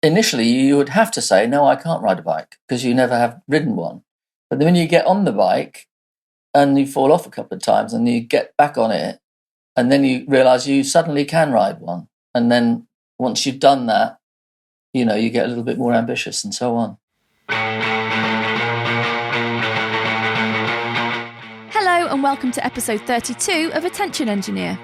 initially you would have to say, no, I can't ride a bike because you never have ridden one. But then when you get on the bike and you fall off a couple of times and you get back on it, and then you realise you suddenly can ride one. And then once you've done that, you get a little bit more ambitious and so on. Hello and welcome to episode 32 of Attention Engineer.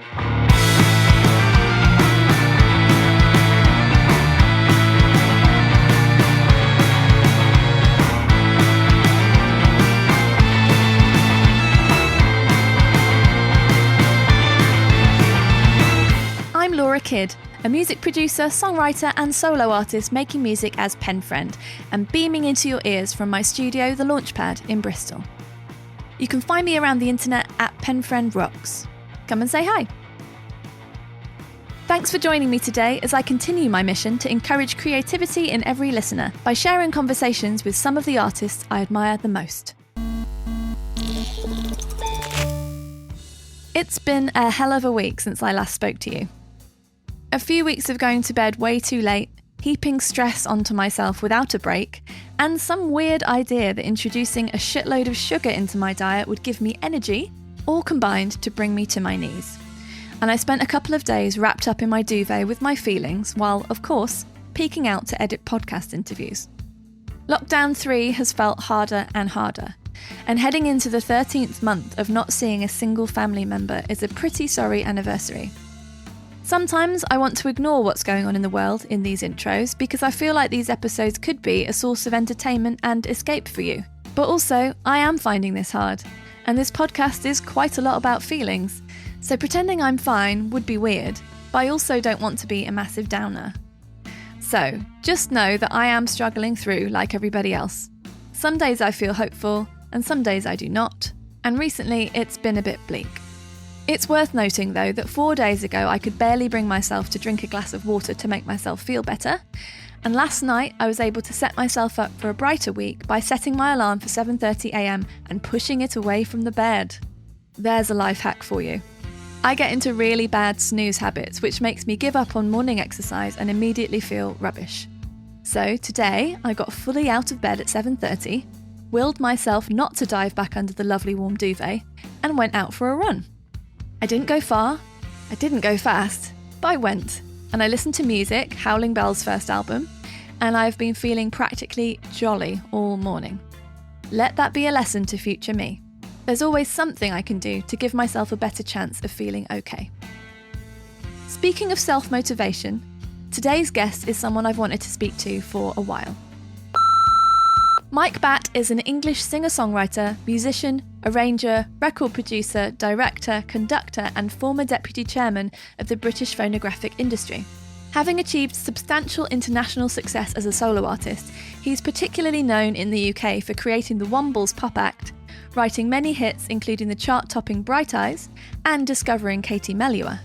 I'm Laura Kidd, a music producer, songwriter and solo artist making music as Penfriend and beaming into your ears from my studio, The Launchpad in Bristol. You can find me around the internet at Penfriend Rocks. Come and say hi. Thanks for joining me today as I continue my mission to encourage creativity in every listener by sharing conversations with some of the artists I admire the most. It's been a hell of a week since I last spoke to you. A few weeks of going to bed way too late, heaping stress onto myself without a break, and some weird idea that introducing a shitload of sugar into my diet would give me energy, all combined to bring me to my knees. And I spent a couple of days wrapped up in my duvet with my feelings, while, of course, peeking out to edit podcast interviews. Lockdown 3 has felt harder and harder, and heading into the 13th month of not seeing a single family member is a pretty sorry anniversary. Sometimes I want to ignore what's going on in the world in these intros because I feel like these episodes could be a source of entertainment and escape for you. But also, I am finding this hard, and this podcast is quite a lot about feelings, so pretending I'm fine would be weird, but I also don't want to be a massive downer. So, just know that I am struggling through like everybody else. Some days I feel hopeful, and some days I do not, and recently it's been a bit bleak. It's worth noting, though, that 4 days ago I could barely bring myself to drink a glass of water to make myself feel better, and last night I was able to set myself up for a brighter week by setting my alarm for 7:30 a.m. and pushing it away from the bed. There's a life hack for you. I get into really bad snooze habits, which makes me give up on morning exercise and immediately feel rubbish. So today I got fully out of bed at 7:30, willed myself not to dive back under the lovely warm duvet, and went out for a run. I didn't go far, I didn't go fast, but I went, and I listened to music, Howling Bell's first album, and I've been feeling practically jolly all morning. Let that be a lesson to future me. There's always something I can do to give myself a better chance of feeling okay. Speaking of self-motivation, today's guest is someone I've wanted to speak to for a while. Mike Batt is an English singer-songwriter, musician, arranger, record producer, director, conductor and former deputy chairman of the British phonographic industry. Having achieved substantial international success as a solo artist, he's particularly known in the UK for creating the Wombles pop act, writing many hits including the chart-topping Bright Eyes, and discovering Katie Melua.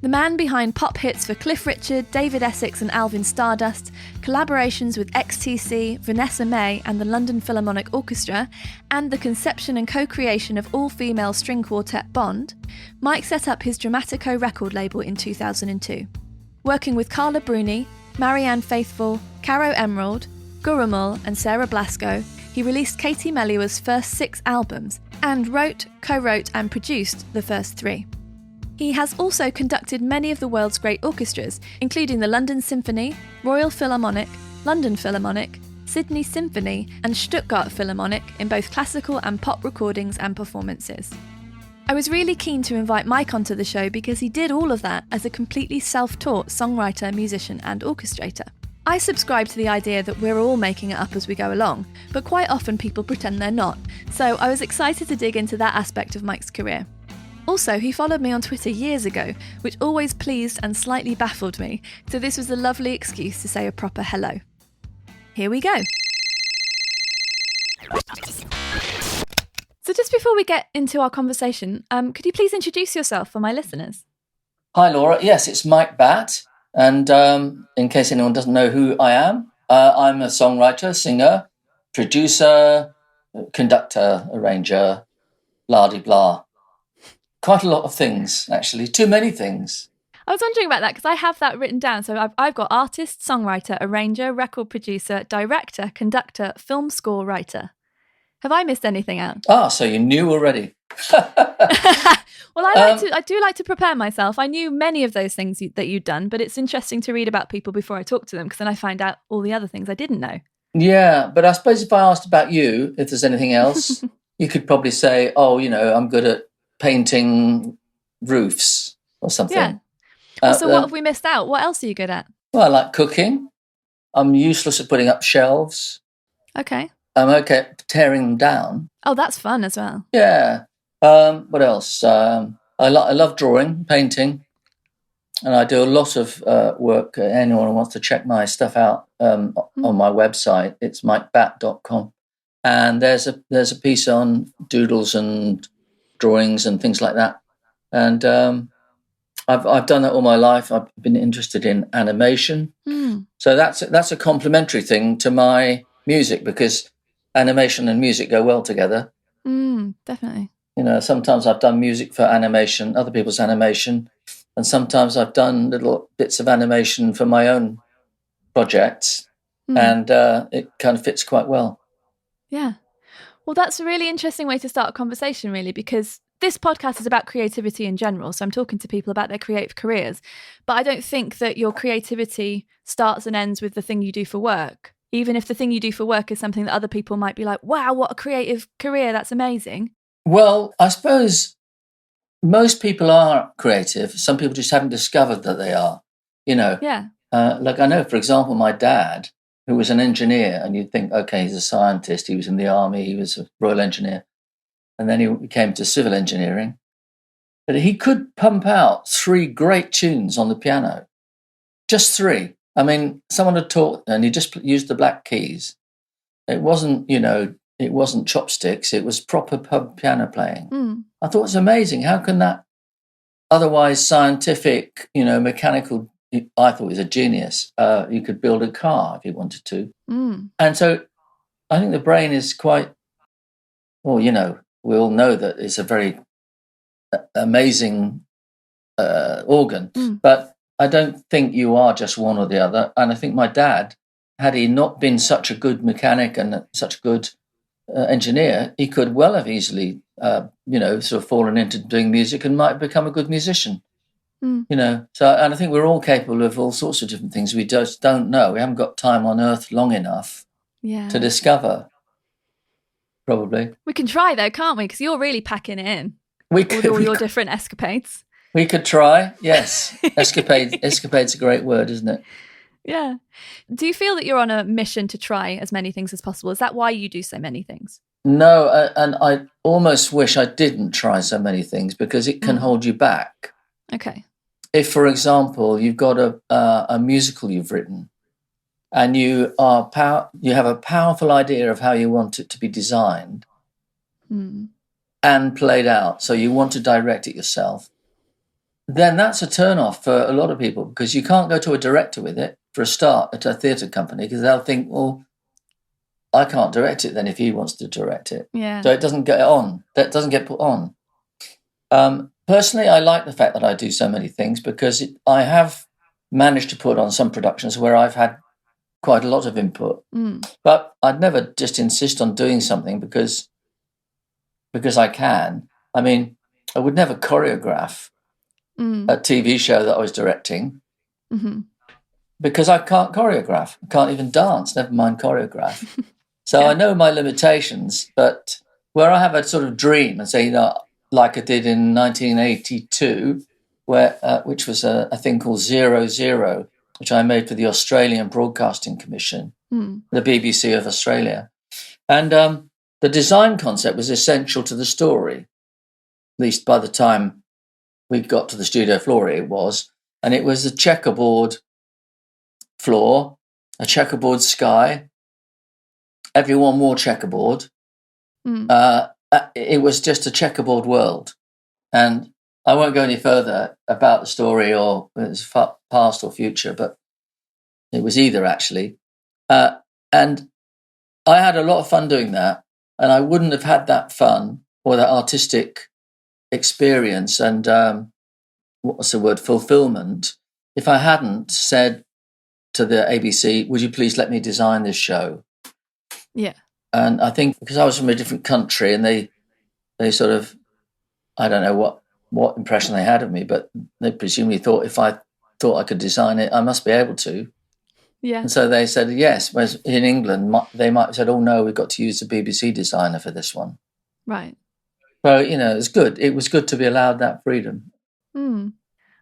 The man behind pop hits for Cliff Richard, David Essex and Alvin Stardust, collaborations with XTC, Vanessa May and the London Philharmonic Orchestra, and the conception and co-creation of all-female string quartet Bond, Mike set up his Dramatico record label in 2002. Working with Carla Bruni, Marianne Faithfull, Caro Emerald, Gurumul and Sarah Blasco, he released Katie Melua's first 6 albums and wrote, co-wrote and produced the first 3. He has also conducted many of the world's great orchestras, including the London Symphony, Royal Philharmonic, London Philharmonic, Sydney Symphony and Stuttgart Philharmonic in both classical and pop recordings and performances. I was really keen to invite Mike onto the show because he did all of that as a completely self-taught songwriter, musician and orchestrator. I subscribe to the idea that we're all making it up as we go along, but quite often people pretend they're not, so I was excited to dig into that aspect of Mike's career. Also, he followed me on Twitter years ago, which always pleased and slightly baffled me, so this was a lovely excuse to say a proper hello. Here we go. So just before we get into our conversation, could you please introduce yourself for my listeners? Hi, Laura. Yes, it's Mike Batt. And in case anyone doesn't know who I am, I'm a songwriter, singer, producer, conductor, arranger, blah-de-blah. Quite a lot of things, actually. Too many things. I was wondering about that because I have that written down. So I've got artist, songwriter, arranger, record producer, director, conductor, film score writer. Have I missed anything out? So you knew already. Well, I do like to prepare myself. I knew many of those things that you'd done, but it's interesting to read about people before I talk to them because then I find out all the other things I didn't know. Yeah, but I suppose if I asked about you, if there's anything else, you could probably say, I'm good at painting roofs or something. Yeah. Well, so what have we missed out? What else are you good at? Well, I like cooking. I'm useless at putting up shelves. Okay. I'm okay at tearing them down. Oh, that's fun as well. Yeah. What else? I love drawing, painting, and I do a lot of work. Anyone who wants to check my stuff out on my website, it's mikebatt.com. And there's a piece on doodles and drawings and things like that. And I've done that all my life. I've been interested in animation. So that's a complementary thing to my music because animation and music go well together. Definitely. Sometimes I've done music for animation, other people's animation, and sometimes I've done little bits of animation for my own projects, and it kind of fits quite well. Yeah. Well, that's a really interesting way to start a conversation, really, because this podcast is about creativity in general. So I'm talking to people about their creative careers, but I don't think that your creativity starts and ends with the thing you do for work. Even if the thing you do for work is something that other people might be like, wow, what a creative career. That's amazing. Well, I suppose most people are creative. Some people just haven't discovered that they are, Yeah. Like I know, for example, my dad, who was an engineer, and you'd think, okay, he's a scientist. He was in the army. He was a Royal Engineer. And then he came to civil engineering. But he could pump out 3 great tunes on the piano. Just 3. I mean, someone had taught, and he just used the black keys. It wasn't, it wasn't chopsticks. It was proper pub piano playing. I thought it was amazing. How can that otherwise scientific, mechanical, I thought he was a genius. You could build a car if you wanted to. And so I think the brain is quite, well, we all know that it's a very amazing organ, but I don't think you are just one or the other. And I think my dad, had he not been such a good mechanic and such a good engineer, he could well have easily, sort of fallen into doing music and might have become a good musician. So, and I think we're all capable of all sorts of different things. We just don't know. We haven't got time on earth long enough to discover. Probably. We can try though, can't we? Because you're really packing it in with all your different escapades. We could try, yes. Escapade's a great word, isn't it? Yeah. Do you feel that you're on a mission to try as many things as possible? Is that why you do so many things? No, and I almost wish I didn't try so many things because it can hold you back. Okay. If, for example, you've got a musical you've written and you have a powerful idea of how you want it to be designed and played out, so you want to direct it yourself, then that's a turn-off for a lot of people because you can't go to a director with it for a start at a theatre company because they'll think, well, I can't direct it then if he wants to direct it. Yeah. So it doesn't get on. That doesn't get put on. Personally, I like the fact that I do so many things because I have managed to put on some productions where I've had quite a lot of input. But I'd never just insist on doing something because I can. I mean, I would never choreograph a TV show that I was directing because I can't choreograph. I can't even dance, never mind choreograph. So I know my limitations, but where I have a sort of dream and say, like I did in 1982, which was a thing called 00, which I made for the Australian Broadcasting Commission, the BBC of Australia. And the design concept was essential to the story, at least by the time we got to the studio floor it was. And it was a checkerboard floor, a checkerboard sky. Everyone wore checkerboard. It was just a checkerboard world. And I won't go any further about the story or it's past or future, but it was either actually. And I had a lot of fun doing that. And I wouldn't have had that fun or that artistic experience and what's the word, fulfillment if I hadn't said to the ABC, would you please let me design this show? Yeah. And I think because I was from a different country and they sort of, I don't know what impression they had of me, but they presumably thought if I thought I could design it, I must be able to. Yeah. And so they said yes. Whereas in England, they might have said, oh, no, we've got to use the BBC designer for this one. Right. So, it's good. It was good to be allowed that freedom. Mm.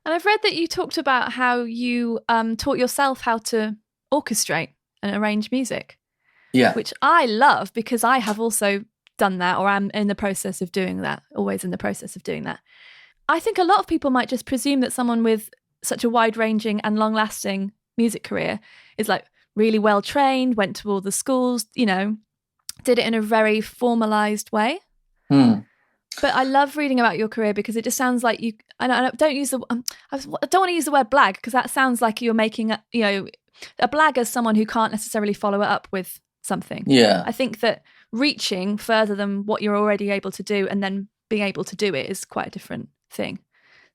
And I've read that you talked about how you taught yourself how to orchestrate and arrange music. Yeah. Which I love because I have also done that, or I'm in the process of doing that, always in the process of doing that. I think a lot of people might just presume that someone with such a wide-ranging and long-lasting music career is like really well trained, went to all the schools, did it in a very formalized way. But I love reading about your career because it just sounds like you. I don't want to use the word blag because that sounds like you're making a blag as someone who can't necessarily follow it up with something. Yeah. I think that reaching further than what you're already able to do and then being able to do it is quite a different thing.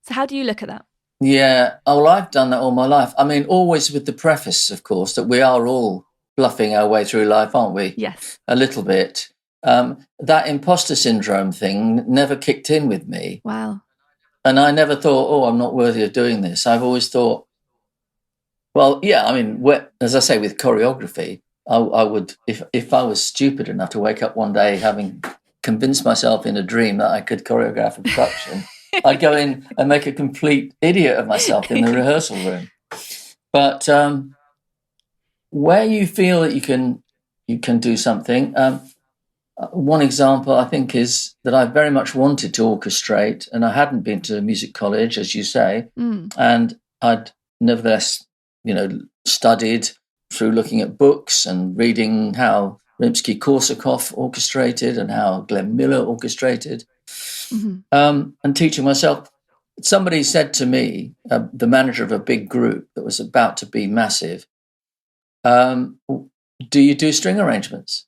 So how do you look at that? Yeah. Oh, well, I've done that all my life. I mean, always with the preface, of course, that we are all bluffing our way through life, aren't we? Yes. A little bit. That imposter syndrome thing never kicked in with me. Wow. And I never thought, oh, I'm not worthy of doing this. I've always thought, well, yeah, I mean, as I say, with choreography, I would, if I was stupid enough to wake up one day having convinced myself in a dream that I could choreograph a production, I'd go in and make a complete idiot of myself in the rehearsal room. But where you feel that you can do something, one example I think is that I very much wanted to orchestrate, and I hadn't been to music college, as you say, and I'd nevertheless, studied through looking at books and reading how Rimsky-Korsakov orchestrated and how Glenn Miller orchestrated, and teaching myself. Somebody said to me, the manager of a big group that was about to be massive, do you do string arrangements?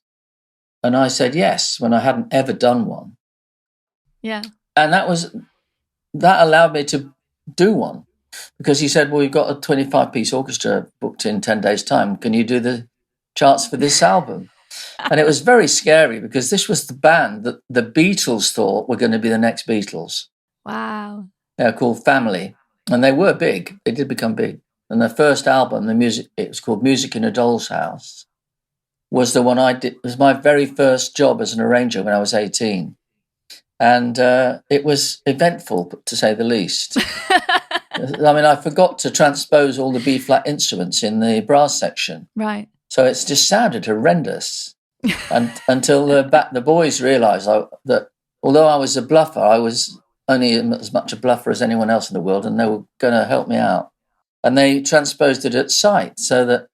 And I said yes, when I hadn't ever done one. Yeah. And that allowed me to do one. Because he said, well, you've got a 25-piece orchestra booked in 10 days' time. Can you do the charts for this album? And it was very scary because this was the band that the Beatles thought were going to be the next Beatles. Wow. They're called Family. And they were big. They did become big. And their first album, it was called Music in a Doll's House, was the one I did. It was my very first job as an arranger when I was 18. And it was eventful, to say the least. I mean, I forgot to transpose all the B-flat instruments in the brass section. Right. So it's just sounded horrendous. And until the boys realised that although I was a bluffer, I was only as much a bluffer as anyone else in the world, and they were going to help me out. And they transposed it at sight so that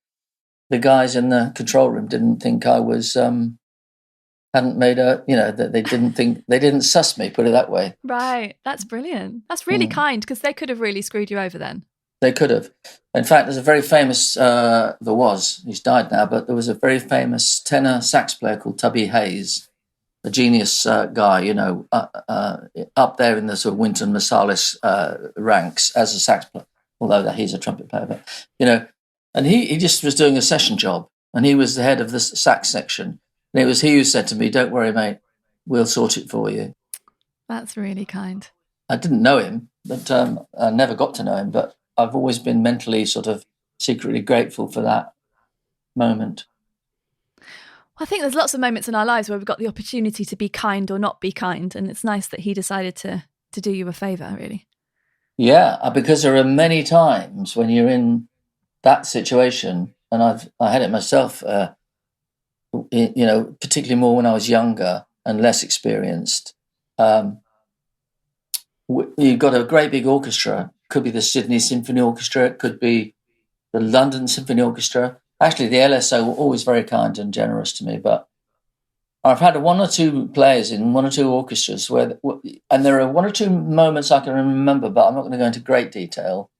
the guys in the control room didn't think I was... hadn't made that they didn't suss me, put it that way. Right. That's brilliant. That's really kind because they could have really screwed you over then. They could have. In fact, there's a very famous, he's died now, but there was a very famous tenor sax player called Tubby Hayes, a genius guy, up there in the sort of Wynton Marsalis ranks as a sax player, although he's a trumpet player, but, and he just was doing a session job and he was the head of the sax section. And it was he who said to me, don't worry, mate, we'll sort it for you. That's really kind. I didn't know him, but I never got to know him, but I've always been mentally sort of secretly grateful for that moment. I think there's lots of moments in our lives where we've got the opportunity to be kind or not be kind, and it's nice that he decided to do you a favour, really. Yeah, because there are many times when you're in that situation, and I had it myself, particularly more when I was younger and less experienced. You've got a great big orchestra. It could be the Sydney Symphony Orchestra. It could be the London Symphony Orchestra. Actually, the LSO were always very kind and generous to me. But I've had one or two players in one or two orchestras and there are one or two moments I can remember, but I'm not going to go into great detail,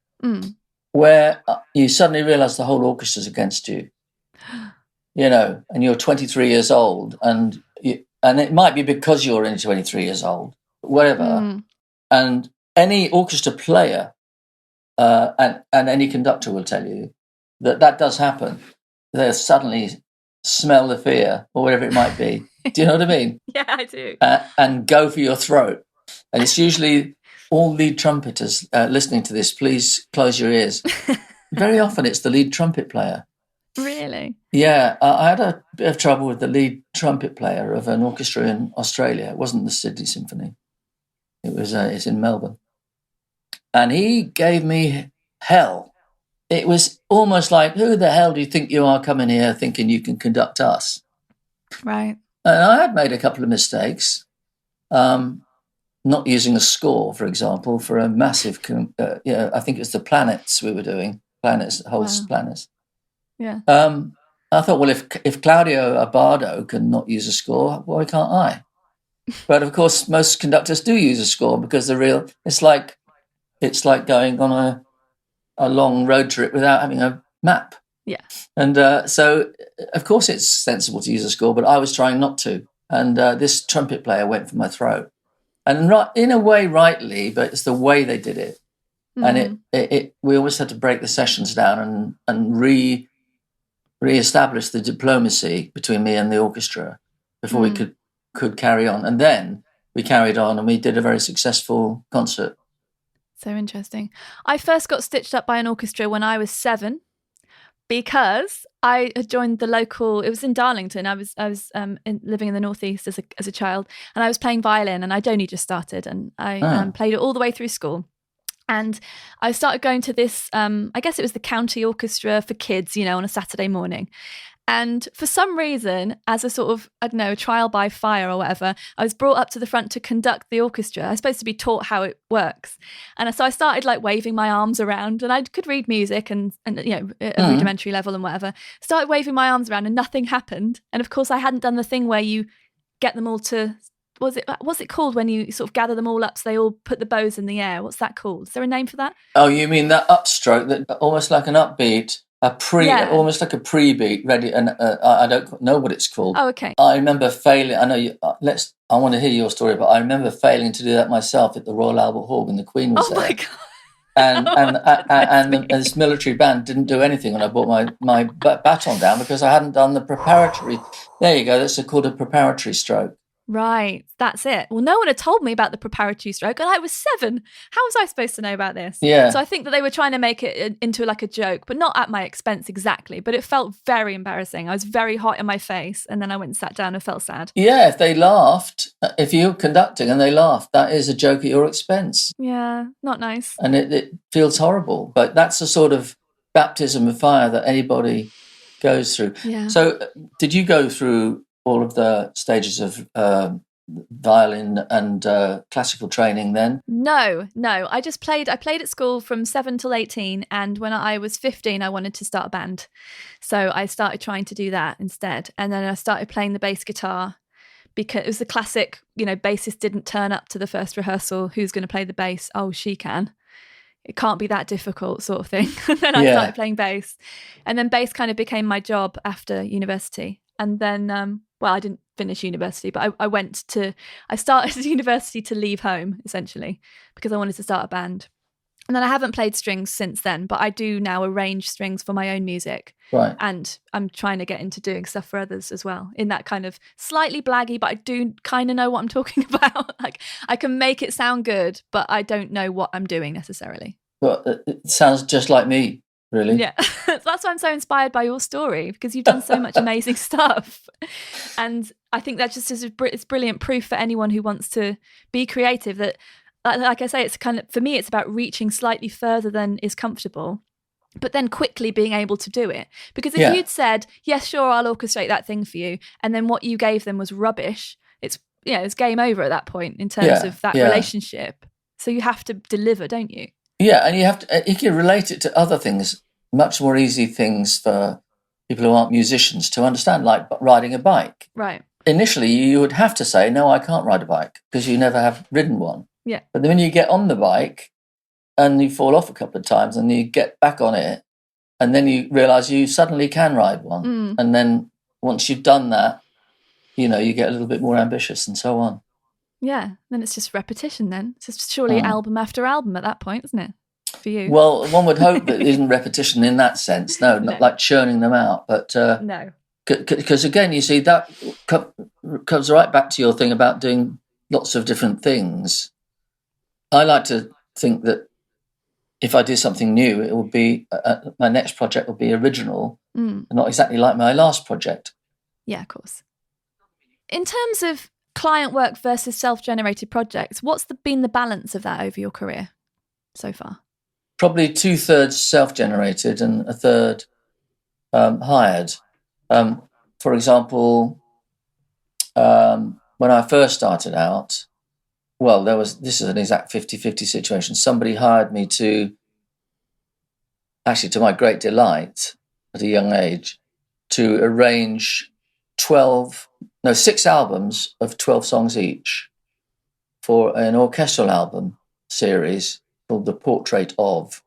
where you suddenly realise the whole orchestra's against you. And you're 23 years old, and it might be because you're only 23 years old, whatever. And any orchestra player and any conductor will tell you that does happen. They'll suddenly smell the fear or whatever it might be. Do you know what I mean? Yeah, I do. And go for your throat. And it's usually all lead trumpeters listening to this. Please close your ears. Very often it's the lead trumpet player. Really? Yeah, I had a bit of trouble with the lead trumpet player of an orchestra in Australia. It wasn't the Sydney Symphony. It's in Melbourne. And he gave me hell. It was almost like, who the hell do you think you are coming here thinking you can conduct us? Right. And I had made a couple of mistakes. Not using a score, for example, for a massive, I think it was the planets we were doing, planets, host planets. Yeah. I thought, well, if Claudio Abbado can not use a score, why can't I? But of course, most conductors do use a score because it's like going on a long road trip without having a map. Yeah. And so, of course, it's sensible to use a score, but I was trying not to. And this trumpet player went for my throat. And in a way, rightly, but it's the way they did it. Mm. And we always had to break the sessions down and re-establish the diplomacy between me and the orchestra before we could carry on. And then we carried on and we did a very successful concert. So interesting. I first got stitched up by an orchestra when I was 7 because I had joined the local. It was in Darlington. I was living in the northeast as a child, and I was playing violin, and I'd only just started, and I played it all the way through school. And I started going to this. I guess it was the county orchestra for kids, on a Saturday morning. And for some reason, as a sort of, I don't know, trial by fire or whatever, I was brought up to the front to conduct the orchestra. I was supposed to be taught how it works. And so I started waving my arms around, and I could read music and at a rudimentary level and whatever. Started waving my arms around and nothing happened. And of course I hadn't done the thing where you get them all to, what's it called when you sort of gather them all up so they all put the bows in the air? What's that called? Is there a name for that? Oh, you mean that upstroke, that almost like an upbeat? Almost like a pre-beat, ready, and I don't know what it's called. Oh, okay. I remember failing. I know you. I want to hear your story, but I remember failing to do that myself at the Royal Albert Hall when the Queen was there. Oh my God! And this military band didn't do anything when I brought my baton down because I hadn't done the preparatory. There you go. That's called a preparatory stroke. Right, that's it. Well, no one had told me about the preparatory stroke, and I was 7. How was I supposed to know about this? Yeah. So I think that they were trying to make it into a joke, but not at my expense exactly. But it felt very embarrassing. I was very hot in my face, and then I went and sat down and felt sad. Yeah, if they laughed, if you're conducting and they laughed, that is a joke at your expense. Yeah, not nice. And it feels horrible, but that's a sort of baptism of fire that anybody goes through. Yeah. So did you go through all of the stages of violin and classical training then? No. I played at school from 7 till 18, and when I was 15 I wanted to start a band. So I started trying to do that instead. And then I started playing the bass guitar because it was the classic, bassist didn't turn up to the first rehearsal. Who's going to play the bass? Oh, she can. It can't be that difficult, sort of thing. And then I started playing bass. And then bass kind of became my job after university. And then, I didn't finish university, but I started university to leave home, essentially, because I wanted to start a band. And then I haven't played strings since then, but I do now arrange strings for my own music. Right. And I'm trying to get into doing stuff for others as well, in that kind of slightly blaggy, but I do kind of know what I'm talking about. I can make it sound good, but I don't know what I'm doing necessarily. Well, it sounds just like me. Really? Yeah. That's why I'm so inspired by your story, because you've done so much amazing stuff. And I think that just it's brilliant proof for anyone who wants to be creative that, like I say, it's kind of, for me, it's about reaching slightly further than is comfortable, but then quickly being able to do it. Because if you'd said, yes, sure, I'll orchestrate that thing for you, and then what you gave them was rubbish, it's game over at that point in terms of that relationship. So you have to deliver, don't you? Yeah, and you can relate it to other things, much more easy things for people who aren't musicians to understand, like riding a bike. Right. Initially, you would have to say, no, I can't ride a bike, because you never have ridden one. Yeah. But then when you get on the bike and you fall off a couple of times and you get back on it, and then you realise you suddenly can ride one. Mm. And then once you've done that, you get a little bit more ambitious and so on. Yeah, then it's just repetition then. It's just surely album after album at that point, isn't it? For you. Well, one would hope that it isn't repetition in that sense. No, not like churning them out. But no. Because again, you see, that comes right back to your thing about doing lots of different things. I like to think that if I do something new, it will be my next project will be original, not exactly like my last project. Yeah, of course. In terms of client work versus self-generated projects, what's been the balance of that over your career so far? Probably 2/3 self-generated and a third hired. For example, when I first started out, well, this is an exact 50-50 situation. Somebody hired me to my great delight at a young age, to arrange 6 albums of 12 songs each for an orchestral album series called The Portrait of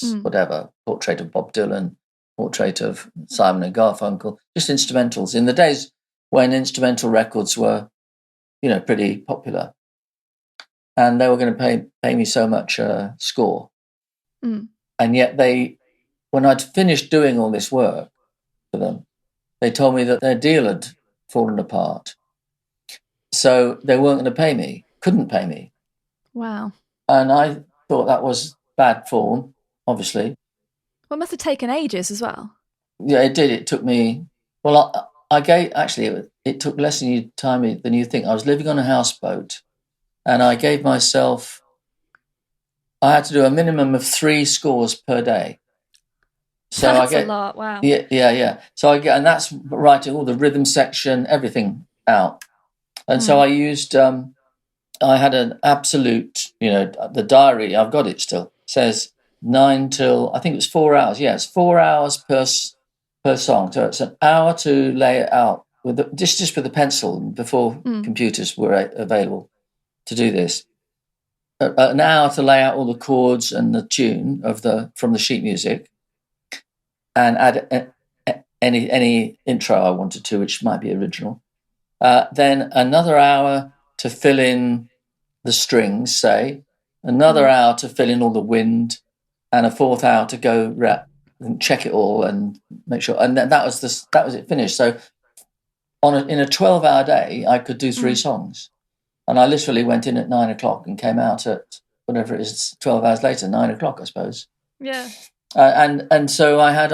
Portrait of Bob Dylan, Portrait of Simon and Garfunkel, just instrumentals in the days when instrumental records were, pretty popular. And they were going to pay me so much score. And yet when I'd finished doing all this work for them, they told me that their deal had fallen apart. So they weren't going to couldn't pay me. Wow. And I thought that was bad form, obviously. Well, it must have taken ages as well. Yeah, it did. It took me, it took less time than you think. I was living on a houseboat and I gave myself, I had to do a minimum of 3 scores per day. So that's a lot. Wow. Yeah. So and that's writing all the rhythm section, everything out. And so I used, I had an absolute, the diary, I've got it still, says 9 till, I think it was 4 hours. Yeah, it's 4 hours per song. So it's an hour to lay it out just with a pencil before computers were available to do this. An hour to lay out all the chords and the tune from the sheet music, and add any intro I wanted to, which might be original. Then another hour to fill in the strings, say, another hour to fill in all the wind, and a 4th hour to go and check it all and make sure. And that was it finished. So in a 12-hour day, I could do 3 songs. And I literally went in at 9 o'clock and came out at whatever it is, 12 hours later, 9 o'clock, I suppose. Yeah. And so I had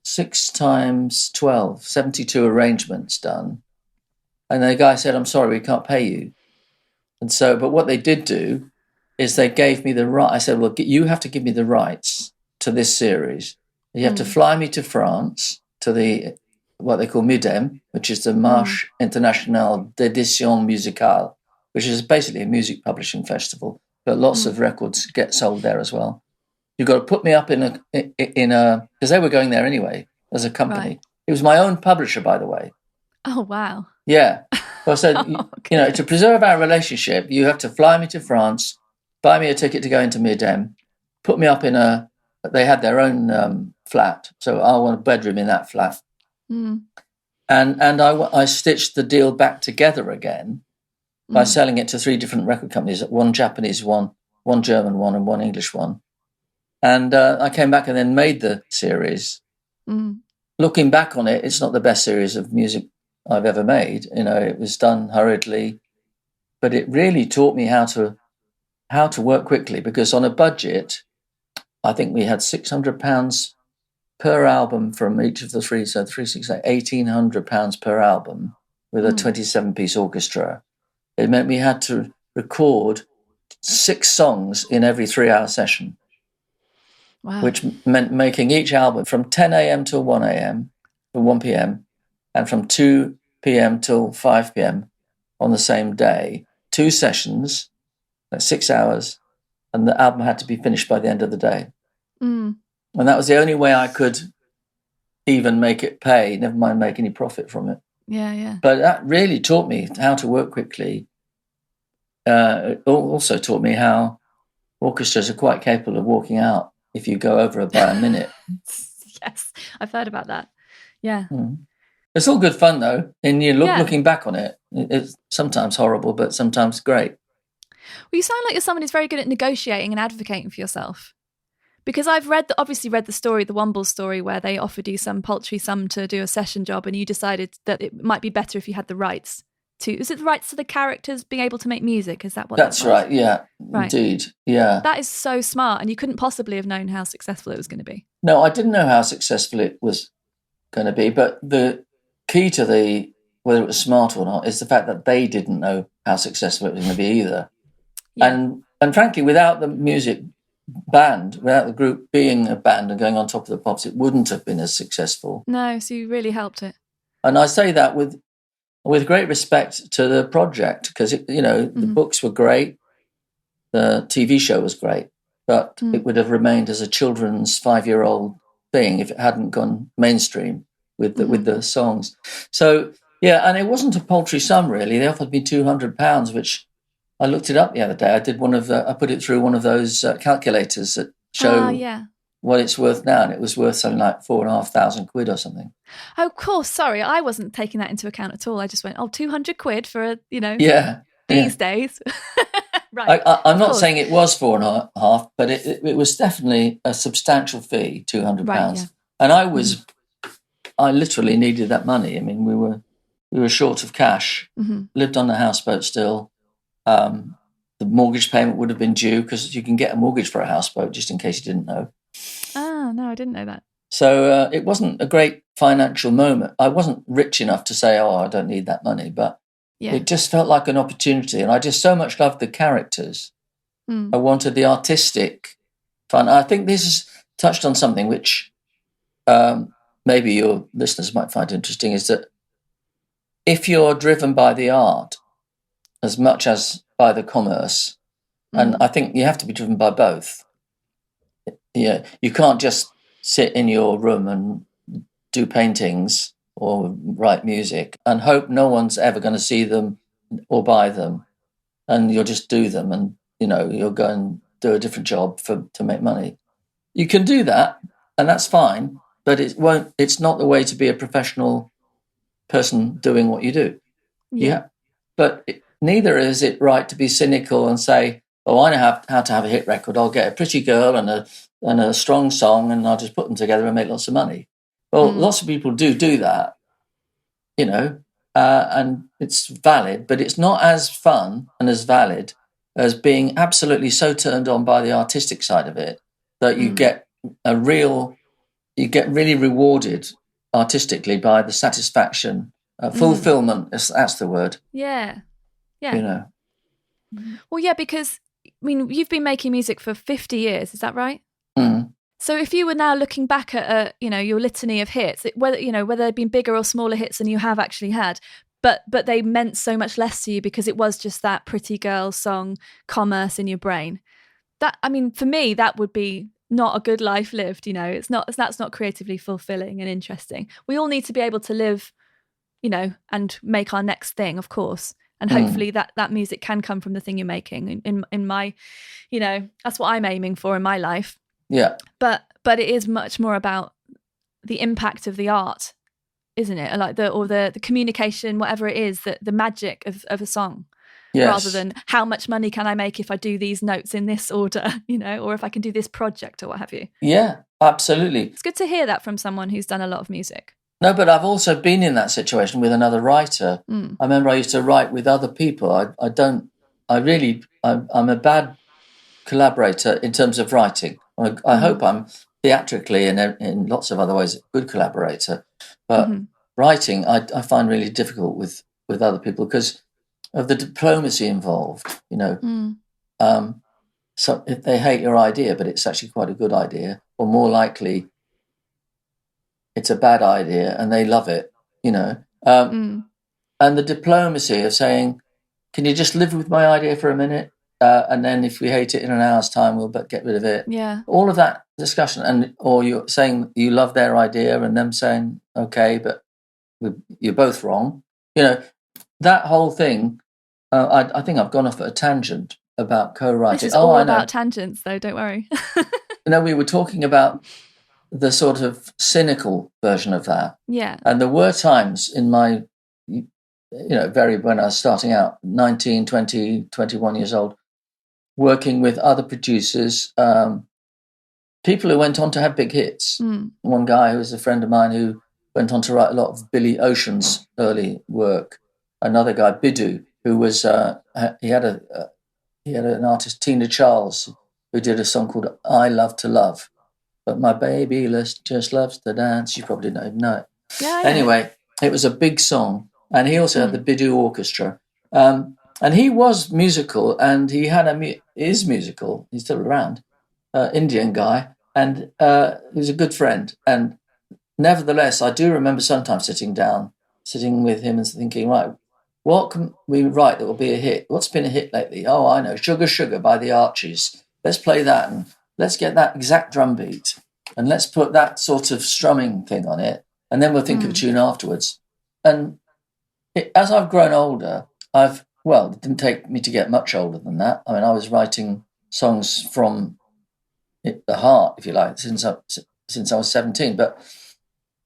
6 times 12, 72 arrangements done. And the guy said, "I'm sorry, we can't pay you." And so, but what they did do is they gave me the right. I said, "Well, you have to give me the rights to this series. You have to fly me to France to what they call MUDEM, which is the Marche Internationale d'Édition Musicale, which is basically a music publishing festival. But lots of records get sold there as well. You've got to put me up in a because they were going there anyway as a company. Right. It was my own publisher, by the way. Oh, wow. Yeah. Well, so, to preserve our relationship, you have to fly me to France, buy me a ticket to go into MUDEM, put me up in they had their own flat. So I want a bedroom in that flat. And I stitched the deal back together again by selling it to 3 different record companies, 1 Japanese one, 1 German one, and 1 English one. And I came back and then made the series. Looking back on it, it's not the best series of music I've ever made. It was done hurriedly, but it really taught me how to work quickly, because on a budget, I think we had £600 per album from each of the 3, so 1,800 pounds per album with a 27-piece orchestra. It meant we had to record 6 songs in every 3-hour session. Wow. Which meant making each album from 10 a.m. till 1 a.m. or 1 p.m. and from 2 p.m. till 5 p.m. on the same day. 2 sessions, that's 6 hours, and the album had to be finished by the end of the day. And that was the only way I could even make it pay, never mind make any profit from it. Yeah. But that really taught me how to work quickly. It also taught me how orchestras are quite capable of walking out if you go over by a minute. Yes, I've heard about that. Yeah. It's all good fun, though. And Yeah. looking back on it, it's sometimes horrible, but sometimes great. Well, you sound like you're someone who's very good at negotiating and advocating for yourself. Because I've obviously read the story, the Wombles story, where they offered you some paltry sum to do a session job, and you decided that it might be better if you had the rights to. Is it the rights to the characters being able to make music? Is that what That's that was? right? Yeah, Right. Indeed. Yeah. That is so smart, and you couldn't possibly have known how successful it was going to be. No, I didn't know how successful it was going to be, but the key to whether it was smart or not is the fact that they didn't know how successful it was going to be either. Yeah. And frankly, without the music band, without the group being a band and going on top of the pops, it wouldn't have been as successful. No, so you really helped it. And I say that with great respect to the project, because the books were great, the TV show was great, but it would have remained as a children's 5-year-old thing if it hadn't gone mainstream with the songs. So yeah, and it wasn't a paltry sum really. They offered me £200, which I looked it up the other day. I put it through one of those calculators that show what it's worth now, and it was worth something like £4,500 or something. Oh, of course. Sorry, I wasn't taking that into account at all. I just went, £200 for these days. Right. I'm not saying it was 4.5, but it was definitely a substantial fee, £200. Right, yeah. And I literally needed that money. I mean, we were short of cash, lived on the houseboat still. The mortgage payment would have been due because you can get a mortgage for a houseboat, just in case you didn't know. Ah, no, I didn't know that. So it wasn't a great financial moment. I wasn't rich enough to say, I don't need that money, but it just felt like an opportunity. And I just so much loved the characters. I wanted the artistic fun. I think this has touched on something which maybe your listeners might find interesting, is that if you're driven by the art as much as by the commerce, and I think you have to be driven by both. Yeah, you can't just sit in your room and do paintings or write music and hope no one's ever going to see them or buy them, and you'll just do them, and you'll go and do a different job to make money. You can do that, and that's fine, but it's not the way to be a professional person doing what you do. Yeah, but neither is it right to be cynical and say, I know how to have a hit record. I'll get a pretty girl and a strong song, and I'll just put them together and make lots of money. Well, lots of people do that, and it's valid, but it's not as fun and as valid as being absolutely so turned on by the artistic side of it that you get really rewarded artistically by the satisfaction, fulfillment. That's the word. Yeah. Well, yeah, because you've been making music for 50 years, is that right? So if you were now looking back at your litany of hits, whether they've been bigger or smaller hits than you have actually had, but they meant so much less to you because it was just that pretty girl song commerce in your brain. That, for me, that would be not a good life lived. That's not creatively fulfilling and interesting. We all need to be able to live, and make our next thing, of course. And hopefully that music can come from the thing you're making. In my, that's what I'm aiming for in my life. Yeah. But it is much more about the impact of the art, isn't it? Like the communication, whatever it is, the magic of a song. Yes. Rather than how much money can I make if I do these notes in this order, or if I can do this project or what have you. Yeah, absolutely. It's good to hear that from someone who's done a lot of music. No, but I've also been in that situation with another writer. I remember I used to write with other people. I'm a bad collaborator in terms of writing. I hope I'm theatrically and in lots of other ways a good collaborator. But writing, I find really difficult with other people because of the diplomacy involved, So if they hate your idea, but it's actually quite a good idea, or more likely it's a bad idea and they love it, And the diplomacy of saying, can you just live with my idea for a minute? And then if we hate it in an hour's time, we'll get rid of it. Yeah. All of that discussion, or you're saying you love their idea and them saying, okay, but you're both wrong. That whole thing, I think I've gone off at a tangent about co-writing. This is all about tangents, though, don't worry. We were talking about the sort of cynical version of that. Yeah. And there were times in my, when I was starting out, 19, 20, 21 years old, working with other producers, people who went on to have big hits. One guy who was a friend of mine who went on to write a lot of Billy Ocean's early work. Another guy, Biddu, who was he had an artist, Tina Charles, who did a song called "I Love to Love," but my baby just loves to dance. You probably don't even know it. Yeah. Anyway, it was a big song, and he also had the Biddu Orchestra. And he was musical, and he is musical. He's still around, Indian guy, and he was a good friend. And nevertheless, I do remember sometimes sitting with him and thinking, right, what can we write that will be a hit? What's been a hit lately? Oh, I know, Sugar Sugar by the Archies. Let's play that, and let's get that exact drum beat, and let's put that sort of strumming thing on it, and then we'll think of a tune afterwards. And as I've grown older, it didn't take me to get much older than that. I mean, I was writing songs from the heart, if you like, since I was 17. But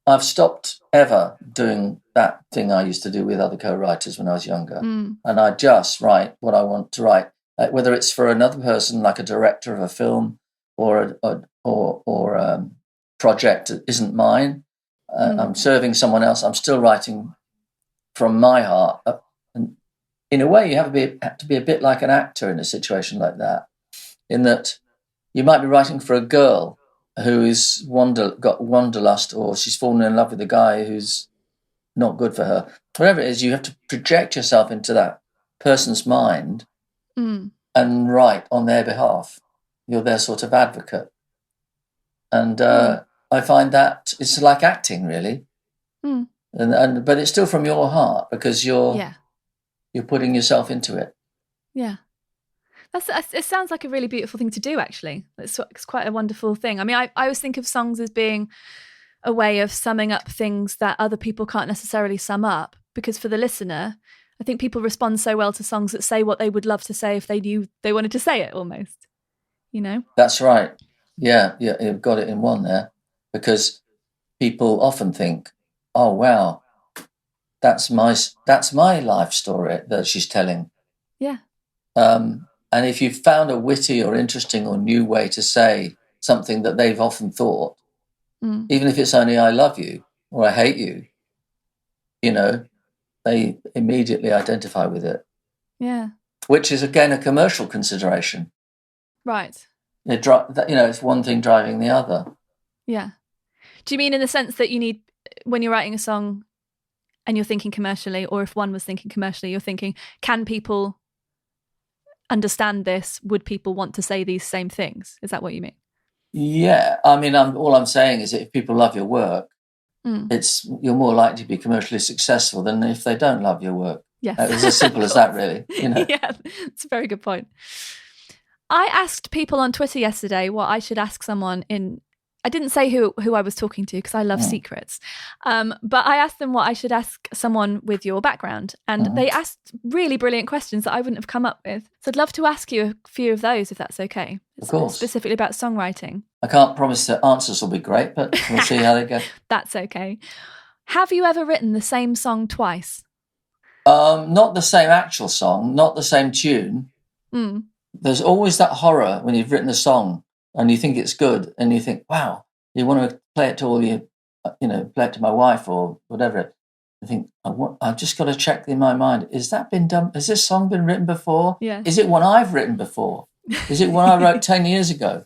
I've stopped ever doing that thing I used to do with other co-writers when I was younger. And I just write what I want to write, whether it's for another person, like a director of a film, or a project that isn't mine. I'm serving someone else. I'm still writing from my heart. And in a way, you have to be a bit like an actor in a situation like that, in that you might be writing for a girl who is got wanderlust, or she's fallen in love with a guy who's not good for her. Whatever it is, you have to project yourself into that person's mind and write on their behalf. You're their sort of advocate. And I find that it's like acting, really. But it's still from your heart, because you're putting yourself into it. Yeah. It sounds like a really beautiful thing to do, actually. It's quite a wonderful thing. I mean, I always think of songs as being a way of summing up things that other people can't necessarily sum up, because for the listener, I think people respond so well to songs that say what they would love to say if they knew they wanted to say it, almost, That's right. Yeah, you've got it in one there, because people often think, oh, wow, that's my life story that she's telling. Yeah. And if you've found a witty or interesting or new way to say something that they've often thought, even if it's only I love you or I hate you, they immediately identify with it. Yeah. Which is, again, a commercial consideration. Right. It's one thing driving the other. Yeah. Do you mean in the sense that you need, when you're writing a song and you're thinking commercially, or if one was thinking commercially, you're thinking, can people understand this? Would people want to say these same things? Is that what you mean? Yeah. I mean, all I'm saying is that if people love your work, you're more likely to be commercially successful than if they don't love your work. Yes. It's as simple as that, really. Yeah, it's a very good point. I asked people on Twitter yesterday what I should ask someone I didn't say who I was talking to, because I love secrets. But I asked them what I should ask someone with your background. And they asked really brilliant questions that I wouldn't have come up with. So I'd love to ask you a few of those, if that's okay. Of course. Specifically about songwriting. I can't promise the answers will be great, but we'll see how they go. That's okay. Have you ever written the same song twice? Not the same actual song, not the same tune. There's always that horror when you've written a song and you think it's good, and you think, wow, you want to play it to play it to my wife or whatever. I think, I've just got to check in my mind, has that been done? Has this song been written before? Yeah. Is it one I've written before? Is it one I wrote 10 years ago?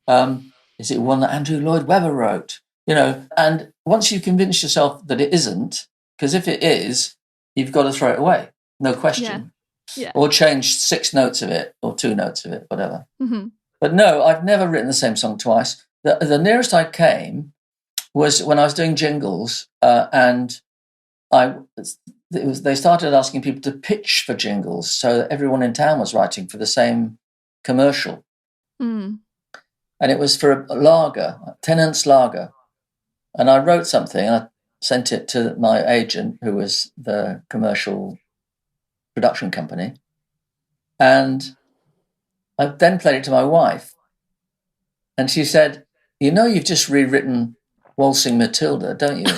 Is it one that Andrew Lloyd Webber wrote? And once you convince yourself that it isn't, because if it is, you've got to throw it away, no question. Yeah. Or change 6 notes of it or 2 notes of it, whatever. But no, I've never written the same song twice. The nearest I came was when I was doing jingles, and they started asking people to pitch for jingles, so that everyone in town was writing for the same commercial. And it was for a lager, Tennant's Lager. And I wrote something, and I sent it to my agent, who was the commercial production company. And I then played it to my wife. And she said, You know you've just rewritten Waltzing Matilda, don't you?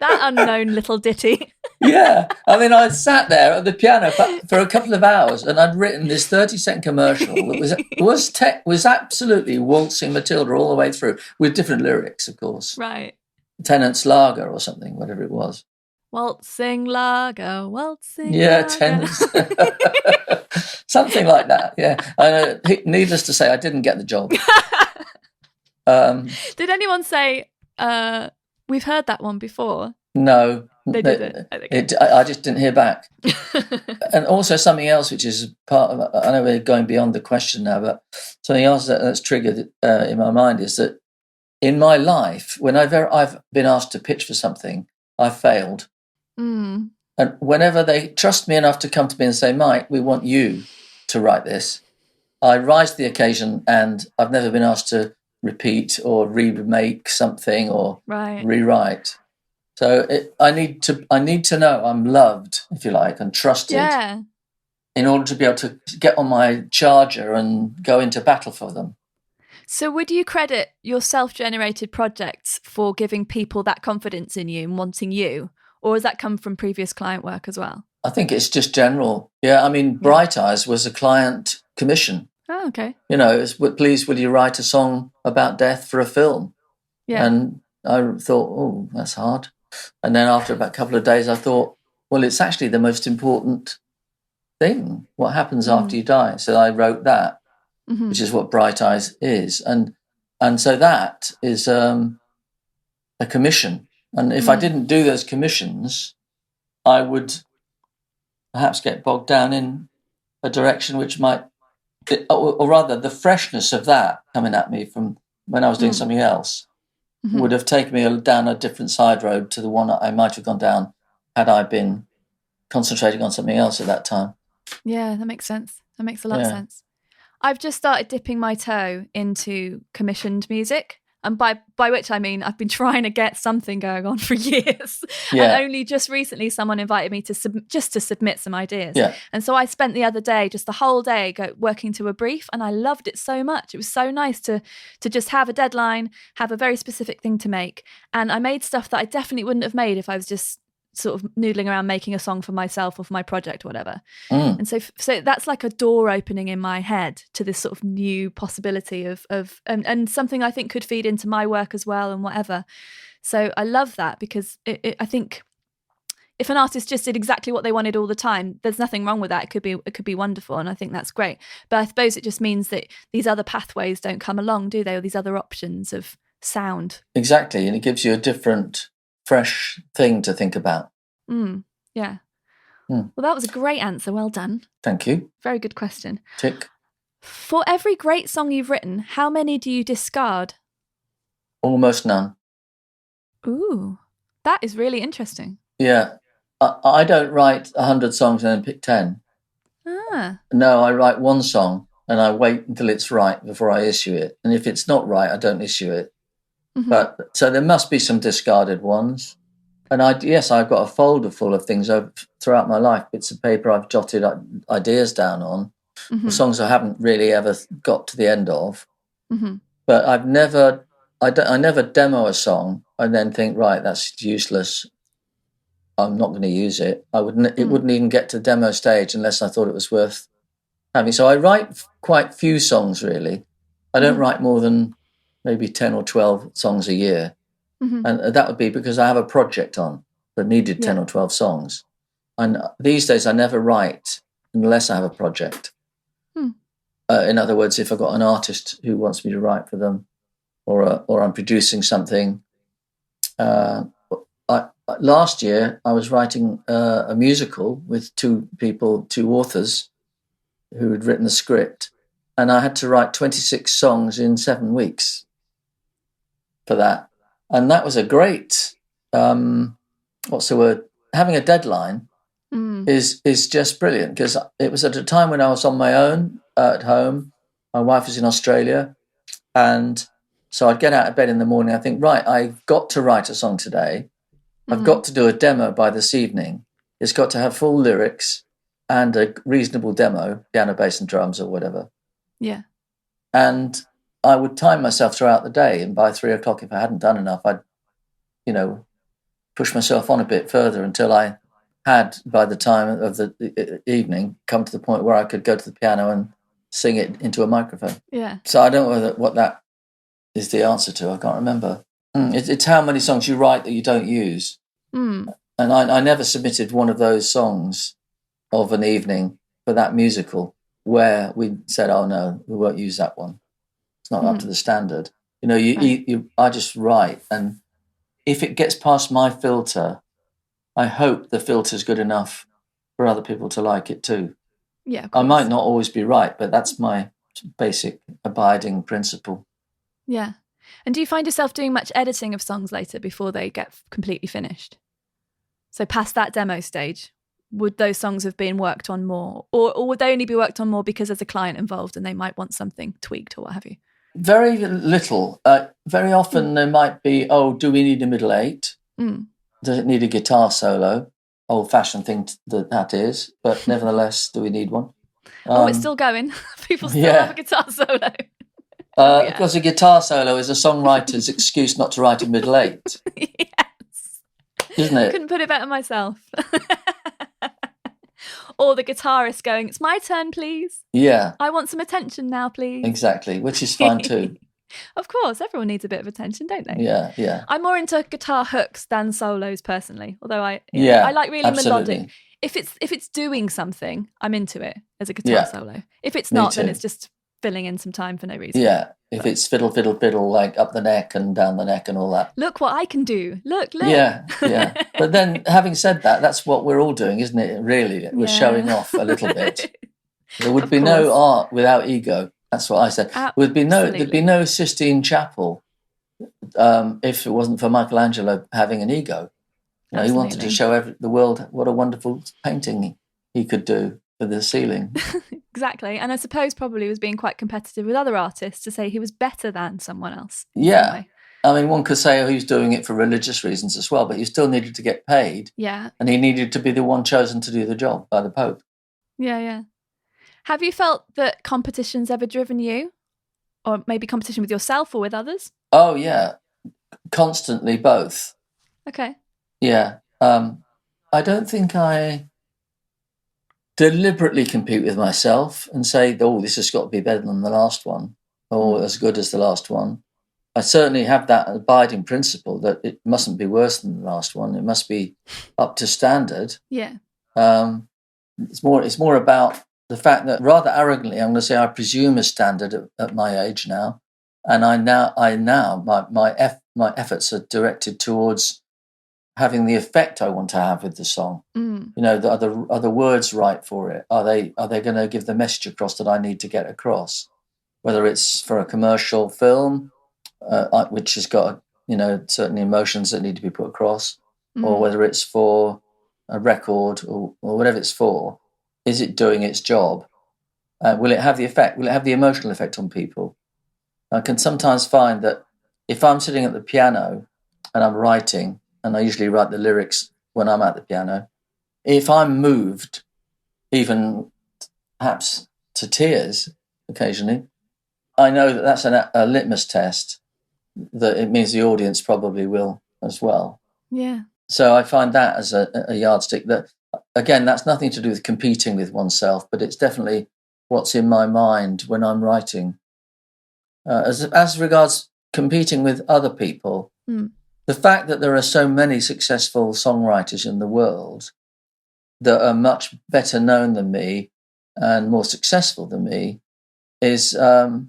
That unknown little ditty. Yeah. I mean, I sat there at the piano for a couple of hours and I'd written this 30-second commercial that was absolutely Waltzing Matilda all the way through, with different lyrics, of course. Right. Tenant's Lager or something, whatever it was. Waltzing lager, waltzing Yeah, lager. Tenant's. Something like that, yeah. Needless to say, I didn't get the job. Did anyone say, we've heard that one before? No. They didn't. I just didn't hear back. And also something else, which is part of, I know we're going beyond the question now, but something else that's triggered in my mind is that in my life, when I've been asked to pitch for something, I've failed. Mm. And whenever they trust me enough to come to me and say, Mike, we want you to write this, I rise to the occasion, and I've never been asked to repeat or remake something or rewrite. So I need to know I'm loved, if you like, and trusted in order to be able to get on my charger and go into battle for them. So would you credit your self-generated projects for giving people that confidence in you and wanting you? Or has that come from previous client work as well? I think it's just general. Yeah, I mean, Bright Eyes was a client commission. Oh, okay. You know, it's, please, will you write a song about death for a film? Yeah. And I thought, oh, that's hard. And then after about a couple of days, I thought, well, it's actually the most important thing, what happens after you die. So I wrote that, which is what Bright Eyes is. And so that is a commission. And if I didn't do those commissions, I would perhaps get bogged down in a direction which might, or rather the freshness of that coming at me from when I was doing something else would have taken me down a different side road to the one I might have gone down had I been concentrating on something else at that time. Yeah, that makes sense. That makes a lot of sense. I've just started dipping my toe into commissioned music. And by which I mean I've been trying to get something going on for years. Yeah. And only just recently someone invited me to submit some ideas. Yeah. And so I spent the other day, just the whole day, working to a brief, and I loved it so much. It was so nice to just have a deadline, have a very specific thing to make. And I made stuff that I definitely wouldn't have made if I was just sort of noodling around making a song for myself or for my project or whatever. And so that's like a door opening in my head to this sort of new possibility of and something I think could feed into my work as well and whatever. So I love that because I think if an artist just did exactly what they wanted all the time, there's nothing wrong with that. It could be wonderful, and I think that's great. But I suppose it just means that these other pathways don't come along, do they? Or these other options of sound. Exactly, and it gives you a different, fresh thing to think about. Yeah. Well, that was a great answer. Well done. Thank you. Very good question. Tick. For every great song you've written, how many do you discard? Almost none. Ooh, that is really interesting. Yeah. I don't write 100 songs and then pick 10. No, I write one song and I wait until it's right before I issue it. And if it's not right, I don't issue it. But so there must be some discarded ones. And I've got a folder full of things throughout my life, bits of paper I've jotted ideas down on, songs I haven't really ever got to the end of. But I never demo a song and then think, right, that's useless. I'm not going to use it. It wouldn't even get to the demo stage unless I thought it was worth having. So I write quite few songs, really. I don't write more than maybe 10 or 12 songs a year. And that would be because I have a project on that needed 10 or 12 songs. And these days I never write unless I have a project. In other words, if I've got an artist who wants me to write for them or I'm producing something. Last year I was writing a musical with two authors who had written the script, and I had to write 26 songs in 7 weeks for that. And that was a great, what's the word? Having a deadline is just brilliant, because it was at a time when I was on my own at home. My wife was in Australia. And so I'd get out of bed in the morning. I think, right, I've got to write a song today. I've got to do a demo by this evening. It's got to have full lyrics and a reasonable demo, piano, bass and drums or whatever. Yeah. And I would time myself throughout the day, and by 3:00, if I hadn't done enough, I'd, push myself on a bit further until I had, by the time of the evening, come to the point where I could go to the piano and sing it into a microphone. Yeah. So I don't know what that is the answer to. I can't remember. It's how many songs you write that you don't use. Mm. And I never submitted one of those songs of an evening for that musical where we said, oh, no, we won't use that one. It's not up to the standard. I just write. And if it gets past my filter, I hope the filter's good enough for other people to like it too. Yeah, I might not always be right, but that's my basic abiding principle. Yeah. And do you find yourself doing much editing of songs later before they get completely finished? So past that demo stage, would those songs have been worked on more? Or would they only be worked on more because there's a client involved and they might want something tweaked or what have you? Very little. Very often there might be, do we need a middle eight? Does it need a guitar solo? Old-fashioned thing that is, but nevertheless, do we need one? It's still going. People still have a guitar solo. Because a guitar solo is a songwriter's excuse not to write a middle eight. Yes. Isn't it? I couldn't put it better myself. Or the guitarist going, it's my turn, please. Yeah. I want some attention now, please. Exactly, which is fine too. Of course, everyone needs a bit of attention, don't they? Yeah, yeah. I'm more into guitar hooks than solos personally, although I like really absolutely. melodic. If it's doing something, I'm into it as a guitar solo. If it's not, then it's just filling in some time for no reason. Yeah, if it's fiddle, fiddle, fiddle, like up the neck and down the neck and all that. Look what I can do. Look. Yeah. But then, having said that, that's what we're all doing, isn't it? Really, we're showing off a little bit. There would be no art without ego. That's what I said. There'd be no Sistine Chapel if it wasn't for Michelangelo having an ego. He wanted to show the world what a wonderful painting he could do for the ceiling. Exactly. And I suppose probably was being quite competitive with other artists to say he was better than someone else. Yeah. I mean, one could say he was doing it for religious reasons as well, but he still needed to get paid. Yeah. And he needed to be the one chosen to do the job by the Pope. Yeah. Have you felt that competition's ever driven you? Or maybe competition with yourself or with others? Oh, yeah. Constantly, both. Okay. Yeah. I don't think I deliberately compete with myself and say, this has got to be better than the last one or as good as the last one. I certainly have that abiding principle that it mustn't be worse than the last one. It must be up to standard. Yeah. It's more about the fact that rather arrogantly, I'm going to say I presume a standard at my age now. And my efforts are directed towards having the effect I want to have with the song. Are the words right for it? Are they going to give the message across that I need to get across? Whether it's for a commercial film, which has got certain emotions that need to be put across, or whether it's for a record or whatever it's for, is it doing its job? Will it have the effect? Will it have the emotional effect on people? I can sometimes find that if I'm sitting at the piano and I'm writing, and I usually write the lyrics when I'm at the piano, if I'm moved, even perhaps to tears occasionally, I know that that's a litmus test, that it means the audience probably will as well. Yeah. So I find that as a yardstick that, again, that's nothing to do with competing with oneself, but it's definitely what's in my mind when I'm writing. As regards competing with other people, the fact that there are so many successful songwriters in the world that are much better known than me and more successful than me is a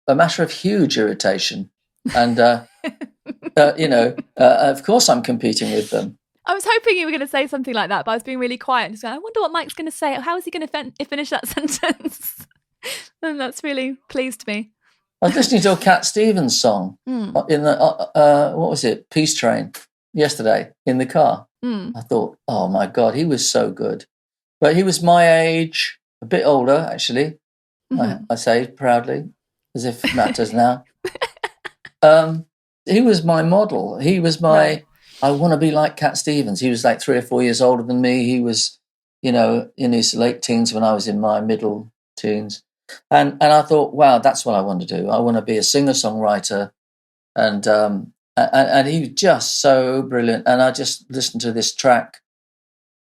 matter of huge irritation. And, of course I'm competing with them. I was hoping you were going to say something like that, but I was being really quiet and just going, I wonder what Mike's going to say. How is he going to finish that sentence? And that's really pleased me. I was listening to a Cat Stevens song in the, what was it, Peace Train, yesterday in the car. I thought, oh my God, he was so good. But he was my age, a bit older, actually. I say proudly, as if it matters now. He was my model. He was my, I want to be like Cat Stevens. He was like 3 or 4 years older than me. He was, in his late teens when I was in my middle teens. And I thought, wow, that's what I want to do. I want to be a singer-songwriter. And he was just so brilliant. And I just listened to this track,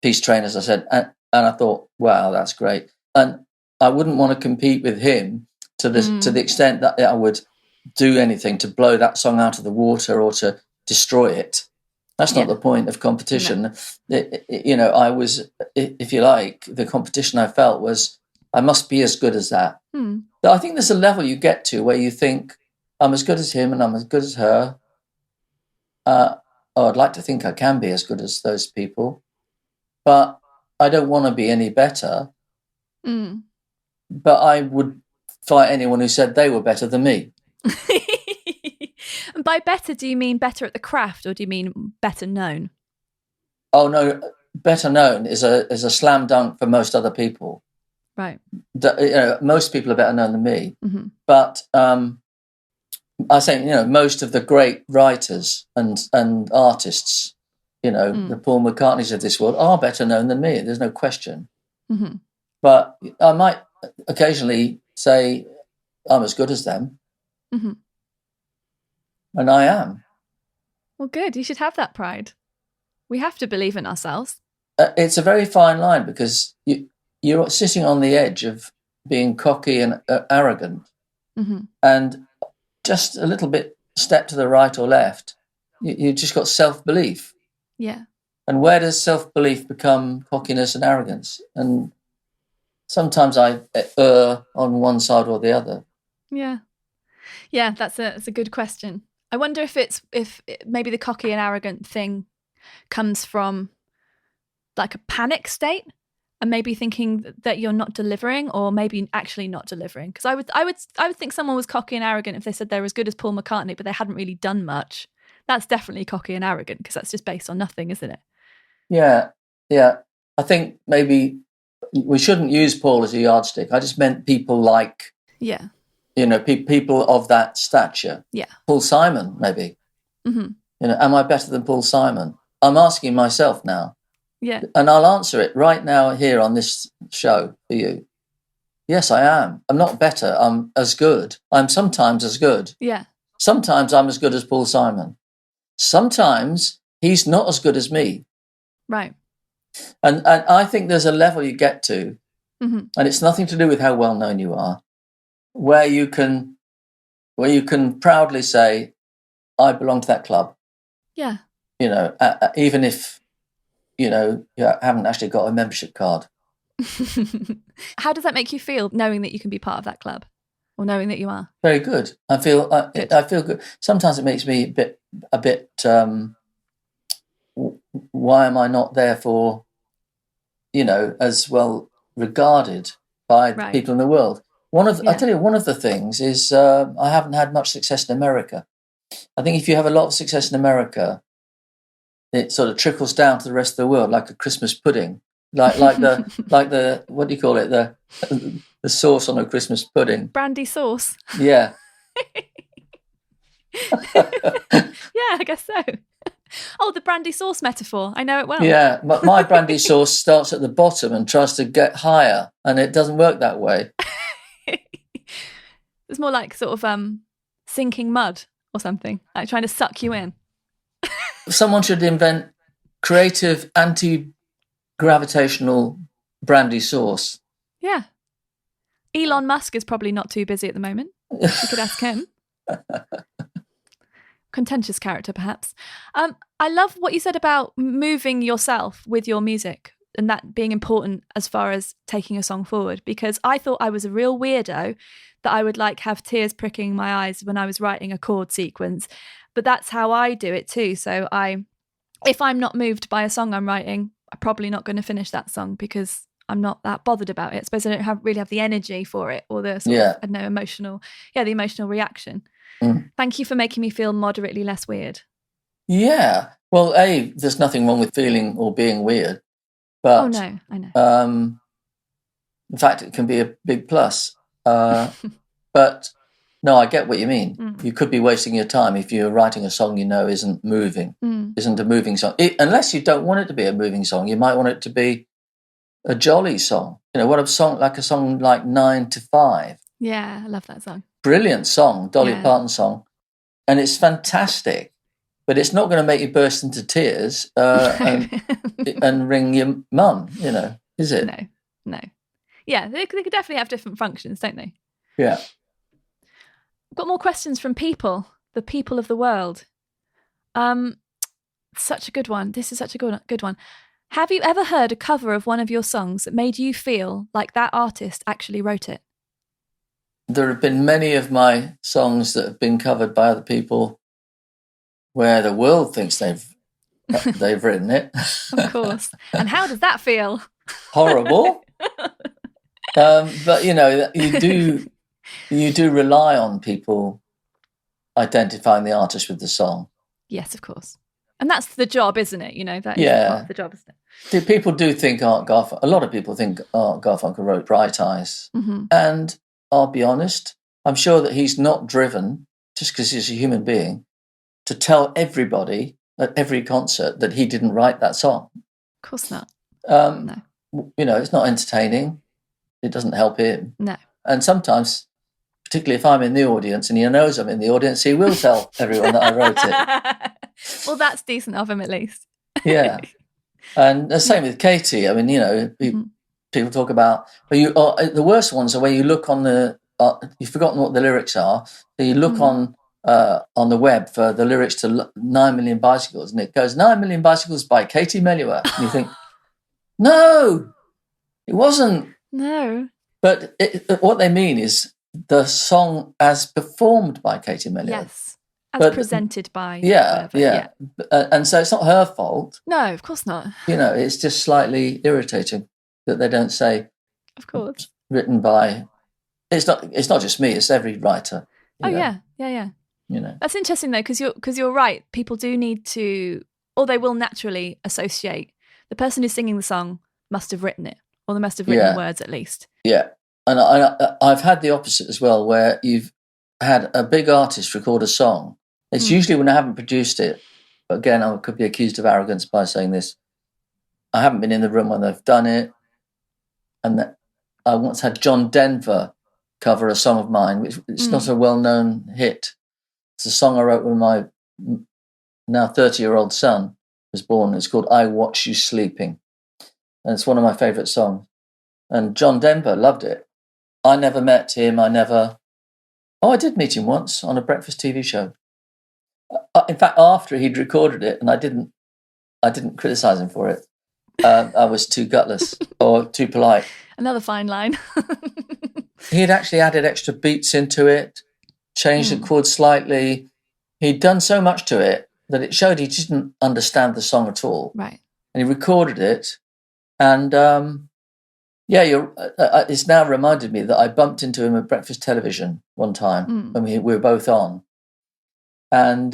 Peace Train, as I said, and I thought, wow, that's great. And I wouldn't want to compete with him to the extent that I would do anything to blow that song out of the water or to destroy it. That's not the point of competition. No. I was, if you like, the competition I felt was I must be as good as that. But I think there's a level you get to where you think I'm as good as him and I'm as good as her. I'd like to think I can be as good as those people, but I don't want to be any better. But I would fight anyone who said they were better than me. And by better, do you mean better at the craft, or do you mean better known? Oh no, better known is a slam dunk for most other people. Right. Most people are better known than me, but I think most of the great writers and artists, the Paul McCartneys of this world are better known than me. There's no question. But I might occasionally say I'm as good as them. And I am. Well, good. You should have that pride. We have to believe in ourselves. It's a very fine line because you're sitting on the edge of being cocky and arrogant. And just a little bit step to the right or left, you just got self-belief. Yeah. And where does self-belief become cockiness and arrogance? And sometimes I err on one side or the other. Yeah. Yeah, that's a good question. I wonder if maybe the cocky and arrogant thing comes from like a panic state and maybe thinking that you're not delivering, or maybe actually not delivering. Because I would think someone was cocky and arrogant if they said they're as good as Paul McCartney, but they hadn't really done much. That's definitely cocky and arrogant because that's just based on nothing, isn't it? Yeah. I think maybe we shouldn't use Paul as a yardstick. I just meant people like, people of that stature. Yeah. Paul Simon, maybe. Am I better than Paul Simon? I'm asking myself now. Yeah. And I'll answer it right now here on this show for you. Yes, I am. I'm not better. I'm as good. I'm sometimes as good. Yeah. Sometimes I'm as good as Paul Simon. Sometimes he's not as good as me. Right. And I think there's a level you get to, and it's nothing to do with how well known you are, where you can proudly say, I belong to that club. Yeah. Even if, you haven't actually got a membership card. How does that make you feel, knowing that you can be part of that club, or knowing that you are? Very good. I feel good. Sometimes it makes me a bit. Why am I not therefore, as well regarded by the people in the world? I tell you, one of the things is I haven't had much success in America. I think if you have a lot of success in America, it sort of trickles down to the rest of the world like a Christmas pudding, like the what do you call it, the sauce on a Christmas pudding, brandy sauce. Yeah. Yeah, I guess so. Oh, the brandy sauce metaphor. I know it well. Yeah, but my brandy sauce starts at the bottom and tries to get higher, and it doesn't work that way. It's more like sort of sinking mud or something, like trying to suck you in. Someone should invent creative anti-gravitational brandy sauce. Yeah. Elon Musk is probably not too busy at the moment. You could ask him. Contentious character, perhaps. I love what you said about moving yourself with your music and that being important as far as taking a song forward, because I thought I was a real weirdo that I would have tears pricking my eyes when I was writing a chord sequence. But that's how I do it too. So if I'm not moved by a song I'm writing, I'm probably not going to finish that song because I'm not that bothered about it. I suppose I don't really have the energy for it, or the sort of, I don't know, the emotional reaction. Thank you for making me feel moderately less weird. Yeah. Well, there's nothing wrong with feeling or being weird. But, oh, no, I know. In fact, it can be a big plus. But, no, I get what you mean. You could be wasting your time if you're writing a song isn't moving, isn't a moving song. Unless you don't want it to be a moving song, you might want it to be a jolly song. What a song like 9 to 5. Yeah, I love that song. Brilliant song, Dolly Parton song. And it's fantastic, but it's not going to make you burst into tears and ring your mum, is it? No. Yeah, they could definitely have different functions, don't they? Yeah. I've got more questions from people, the people of the world. Such a good one. This is such a good one. Have you ever heard a cover of one of your songs that made you feel like that artist actually wrote it? There have been many of my songs that have been covered by other people where the world thinks they've written it. Of course. And how does that feel? Horrible. But you do rely on people identifying the artist with the song. Yes, of course. And that's the job, isn't it? That is part of the job, isn't it? People do think Art Garfunkel. A lot of people think Art Garfunkel wrote Bright Eyes. Mm-hmm. And I'll be honest, I'm sure that he's not driven, just because he's a human being, to tell everybody at every concert that he didn't write that song. Of course not. No. It's not entertaining. It doesn't help him. No. And sometimes, particularly if I'm in the audience and he knows I'm in the audience, he will tell everyone that I wrote it. Well, that's decent of him, at least. Yeah. And the same with Katie. I mean, people talk about, the worst ones are where you look on you've forgotten what the lyrics are, so you look on the web for the lyrics to 9 Million Bicycles, and it goes 9 Million Bicycles by Katie Melua. And you think, no, it wasn't. No. But what they mean is the song as performed by Katie Melua. Yes. As presented by. Yeah. And so it's not her fault. No, of course not. It's just slightly irritating that they don't say, of course, written by. It's not just me. It's every writer. Yeah. That's interesting though, because you're right. People do need to, or they will naturally associate the person who's singing the song must have written it, or they must have written the words at least. Yeah, and I've had the opposite as well, where you've had a big artist record a song. It's usually when I haven't produced it. But again, I could be accused of arrogance by saying this. I haven't been in the room when they've done it. And I once had John Denver cover a song of mine, which it's not a well-known hit. It's a song I wrote when my now 30-year-old son was born. It's called I Watch You Sleeping. And it's one of my favourite songs. And John Denver loved it. I never met him. I did meet him once on a breakfast TV show. In fact, after he'd recorded it, and I didn't criticise him for it. I was too gutless or too polite. Another fine line. He had actually added extra beats into it, changed the chords slightly. He'd done so much to it that it showed he didn't understand the song at all. Right. And he recorded it, and it's now reminded me that I bumped into him at breakfast television one time when we were both on. And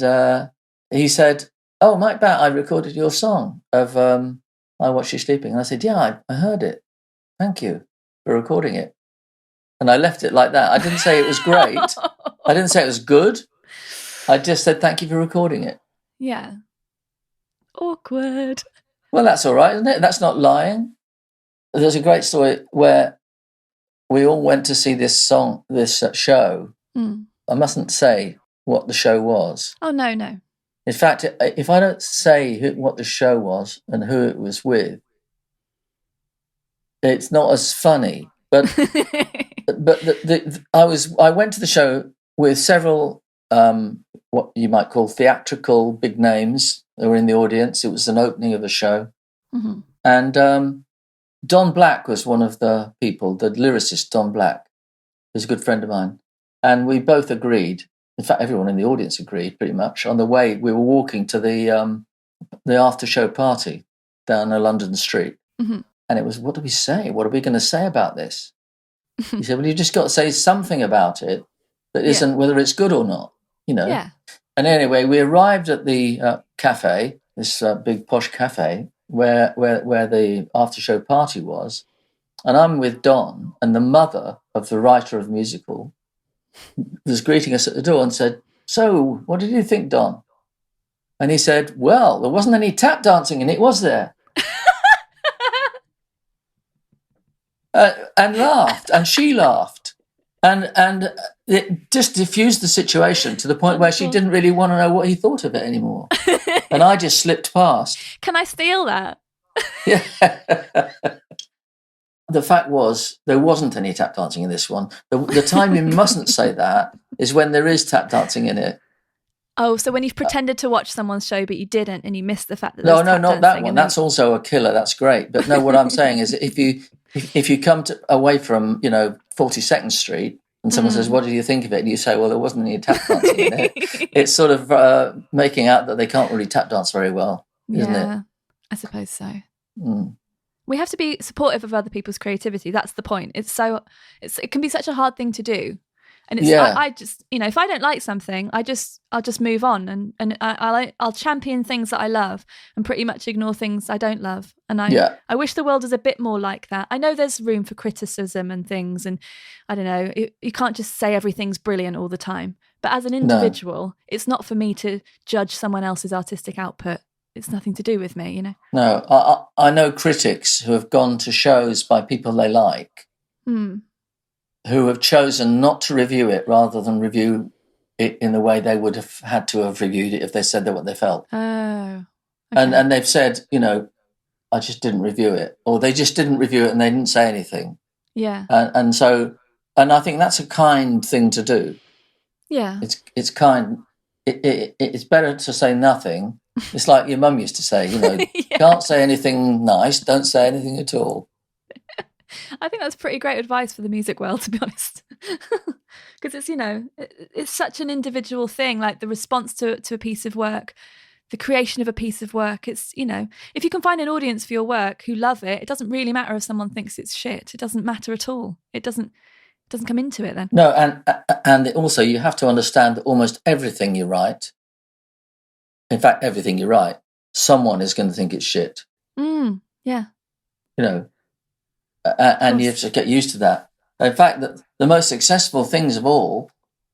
he said, "Oh, Mike Batt, I recorded your song of I Watch You Sleeping." And I said, "Yeah, I heard it. Thank you for recording it." And I left it like that. I didn't say it was great. I didn't say it was good. I just said, "Thank you for recording it." Yeah. Awkward. Well, that's all right, isn't it? That's not lying. There's a great story where we all went to see this show. I mustn't say what the show was. Oh, no. In fact, if I don't say what the show was and who it was with, it's not as funny. But I went to the show with several what you might call theatrical big names that were in the audience. It was an opening of a show, and Don Black was one of the people. The lyricist Don Black was a good friend of mine, and we both agreed. In fact, everyone in the audience agreed pretty much. On the way, we were walking to the after-show party down a London street. And it was, what do we say? What are we going to say about this? He said, well, you just got to say something about it that isn't whether it's good or not, Yeah. And anyway, we arrived at the cafe, this big posh cafe, where the after-show party was. And I'm with Don, and the mother of the writer of the musical was greeting us at the door and said, "So, what did you think, Don?" And he said, "Well, there wasn't any tap dancing in it, was there?" and laughed, and she laughed. And it just diffused the situation to the point where she didn't really want to know what he thought of it anymore. And I just slipped past. Can I steal that? Yeah. The fact was, there wasn't any tap dancing in this one. The time you mustn't say that is when there is tap dancing in it. Oh, so when you've pretended to watch someone's show but you didn't, and you missed the fact that No, there's tap not that dancing, one. and then... That's also a killer. That's great. But no, what I'm saying is, if you come away from 42nd Street and someone says, "What did you think of it?" and you say, "Well, there wasn't any tap dancing in it," it's sort of making out that they can't really tap dance very well, isn't it? I suppose so. Mm. We have to be supportive of other people's creativity. That's the point. It can be such a hard thing to do. And I just, if I don't like something, I'll just move on, and I'll champion things that I love and pretty much ignore things I don't love. And I wish the world was a bit more like that. I know there's room for criticism and things, and I don't know, you can't just say everything's brilliant all the time. But as an individual, it's not for me to judge someone else's artistic output. It's nothing to do with me, No, I know critics who have gone to shows by people they like. Who have chosen not to review it rather than review it in the way they would have had to have reviewed it if they said that what they felt. Oh. Okay. And they've said, I just didn't review it. Or they just didn't review it and they didn't say anything. Yeah. And I think that's a kind thing to do. Yeah. It's kind. It's better to say nothing. It's like your mum used to say, can't say anything nice, don't say anything at all. I think that's pretty great advice for the music world, to be honest, because it's such an individual thing. Like the response to a piece of work, the creation of a piece of work. It's if you can find an audience for your work who love it, it doesn't really matter if someone thinks it's shit. It doesn't matter at all. It doesn't come into it then. No, and also you have to understand that almost everything you write, in fact, everything you write, someone is going to think it's shit. Yeah. And you have to get used to that. In fact, the most successful things of all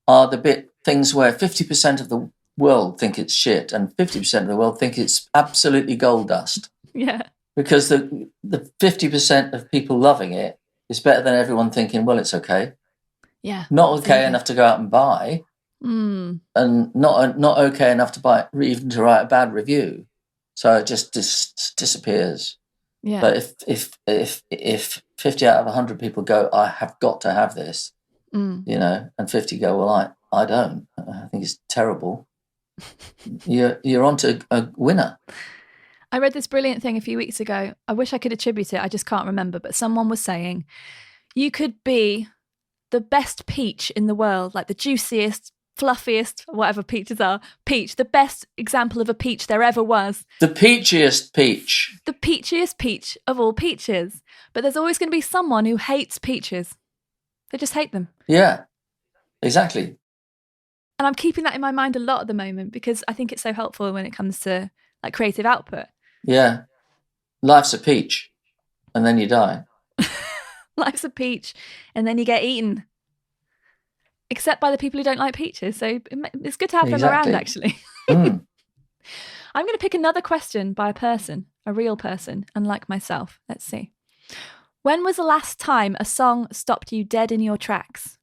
are the things where 50% of the world think it's shit and 50% of the world think it's absolutely gold dust. Yeah. Because the 50% of people loving it is better than everyone thinking, well, it's okay. Yeah. Not okay enough to go out and buy, and not okay enough to buy, even to write a bad review. So it just disappears. Yeah. But if 50 out of 100 people go, I have got to have this, and 50 go, well, I don't. I think it's terrible. You're onto a winner. I read this brilliant thing a few weeks ago. I wish I could attribute it. I just can't remember. But someone was saying, you could be the best peach in the world, like the juiciest, fluffiest, whatever peaches are, peach, the best example of a peach there ever was. The peachiest peach. The peachiest peach of all peaches. But there's always going to be someone who hates peaches. They just hate them. Yeah, exactly. And I'm keeping that in my mind a lot at the moment because I think it's so helpful when it comes to like creative output. Yeah. Life's a peach and then you die. Life's a peach and then you get eaten. Except by the people who don't like peaches. So it's good to have them around, actually. I'm going to pick another question by a person, a real person, unlike myself. Let's see. When was the last time a song stopped you dead in your tracks?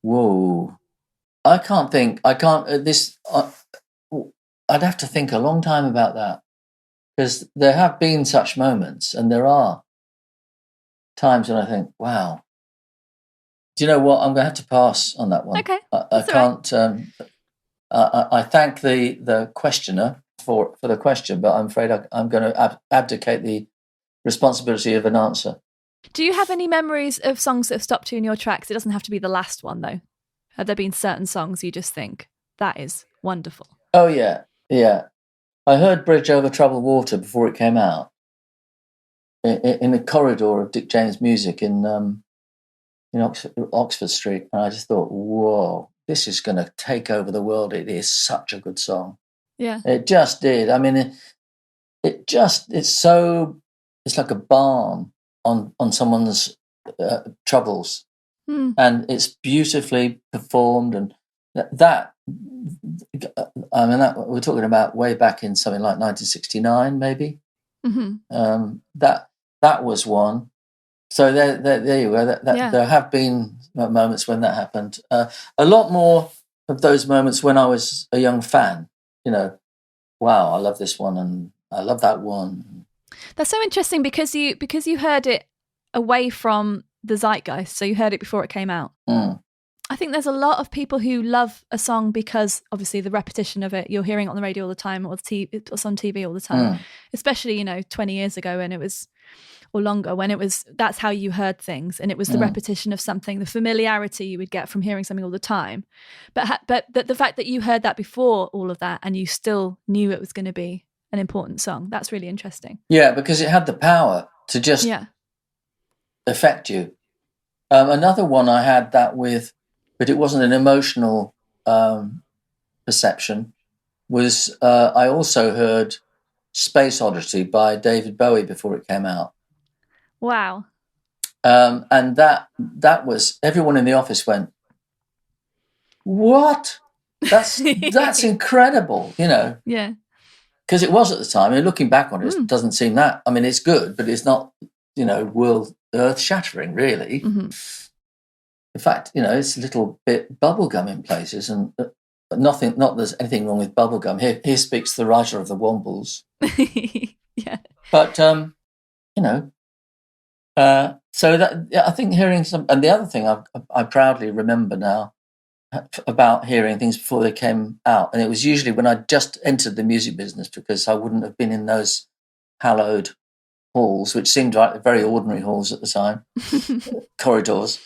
Whoa. I'd have to think a long time about that. Because there have been such moments, and there are times when I think, wow. Do you know what? I'm going to have to pass on that one. Okay. I can't. Right. I thank the questioner for the question, but I'm afraid I'm going to abdicate the responsibility of an answer. Do you have any memories of songs that have stopped you in your tracks? It doesn't have to be the last one, though. Have there been certain songs you just think, that is wonderful? Oh, yeah. Yeah. I heard Bridge Over Troubled Water before it came out in the corridor of Dick James Music in Oxford Street, and I just thought, whoa, this is going to take over the world. It is such a good song. Yeah. It just did. I mean, it's like a balm on someone's troubles. And it's beautifully performed, and that we're talking about way back in something like 1969, maybe. Mm-hmm. That was one. So there you go. There have been moments when that happened. A lot more of those moments when I was a young fan. Wow, I love this one and I love that one. That's so interesting because you heard it away from the zeitgeist, so you heard it before it came out. I think there's a lot of people who love a song because obviously the repetition of it, you're hearing it on the radio all the time, or it's on TV all the time, especially 20 years ago when it was, or longer, when it was, that's how you heard things, and it was the repetition of something, the familiarity you would get from hearing something all the time. But the fact that you heard that before all of that and you still knew it was going to be an important song, that's really interesting. Yeah, because it had the power to just affect you. Another one I had that with, but it wasn't an emotional perception, was I also heard Space Odyssey by David Bowie before it came out. Wow. And that was, everyone in the office went, what? That's incredible, Yeah. Because it was at the time. And looking back on it, it doesn't seem that. I mean, it's good, but it's not, world earth-shattering, really. Mm-hmm. In fact, it's a little bit bubblegum in places, and but not there's anything wrong with bubblegum. Here speaks the writer of the Wombles. Yeah. But, so that, I think hearing some, and the other thing I proudly remember now about hearing things before they came out, and it was usually when I just entered the music business, because I wouldn't have been in those hallowed halls, which seemed like very ordinary halls at the time, corridors,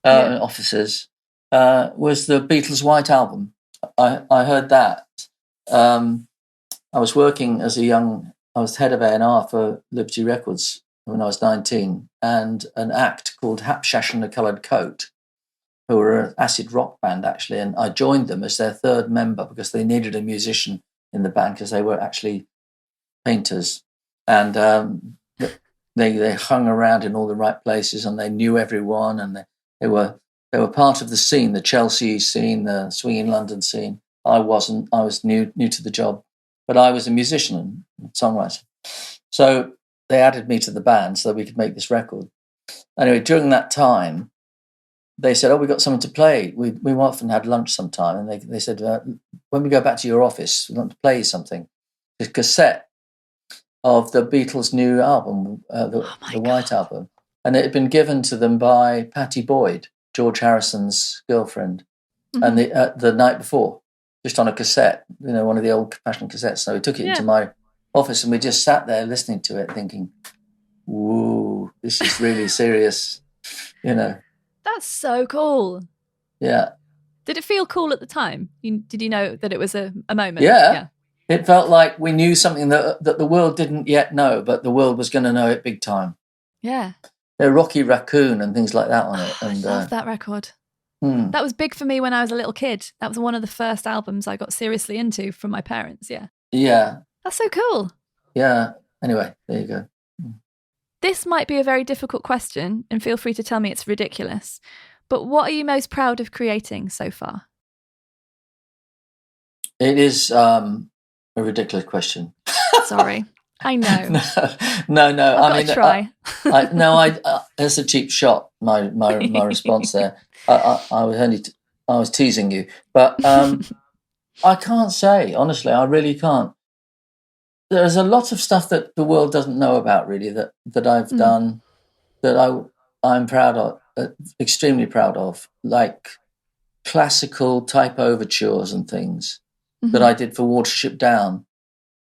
offices, was the Beatles' White Album. I heard that. I was working I was head of A&R for Liberty Records when I was 19, and an act called Hapshash and the Coloured Coat, who were an acid rock band, actually, and I joined them as their third member because they needed a musician in the band because they were actually painters, and they hung around in all the right places, and they knew everyone, and they were part of the scene, the Chelsea scene, the swinging London scene. I wasn't. I was new to the job, but I was a musician and songwriter. So they added me to the band so that we could make this record. Anyway, during that time, they said, "Oh, we got something to play." We often had lunch sometime, and they said, "When we go back to your office, we want to play something." This cassette of the Beatles' new album, the White Album, and it had been given to them by Pattie Boyd, George Harrison's girlfriend, and the night before, just on a cassette, one of the old Passion cassettes. So we took it into my office, and we just sat there listening to it, thinking, "Whoa, this is really serious," That's so cool. Yeah. Did it feel cool at the time? Did you know that it was a moment? Yeah. It felt like we knew something that the world didn't yet know, but the world was going to know it big time. Yeah. There Rocky Raccoon and things like that on it. And, I love that record. That was big for me when I was a little kid. That was one of the first albums I got seriously into from my parents. Yeah. Yeah. That's so cool. Yeah. Anyway, there you go. This might be a very difficult question, and feel free to tell me it's ridiculous, but what are you most proud of creating so far? It is a ridiculous question. Sorry. I know. No. I mean, try. That's a cheap shot. My response there. I was teasing you, but I can't say honestly. I really can't. There's a lot of stuff that the world doesn't know about, really, that I've done, that I'm proud of, extremely proud of, like classical type overtures and things that I did for Watership Down.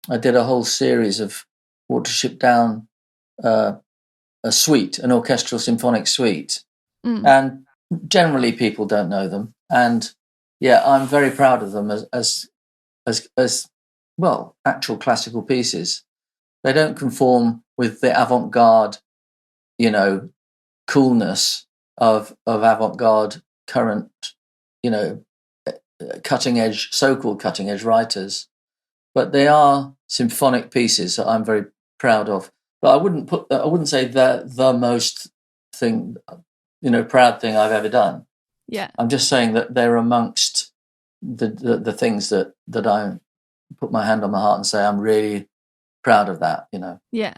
I did a whole series of Watership Down, a suite, an orchestral symphonic suite, and generally people don't know them. And yeah, I'm very proud of them as well, actual classical pieces. They don't conform with the avant-garde, coolness of avant-garde current, cutting-edge, so-called cutting-edge writers. But they are symphonic pieces that I'm very proud of. But I wouldn't say the most proud thing I've ever done. Yeah. I'm just saying that they're amongst the things that I put my hand on my heart and say I'm really proud of that, Yeah.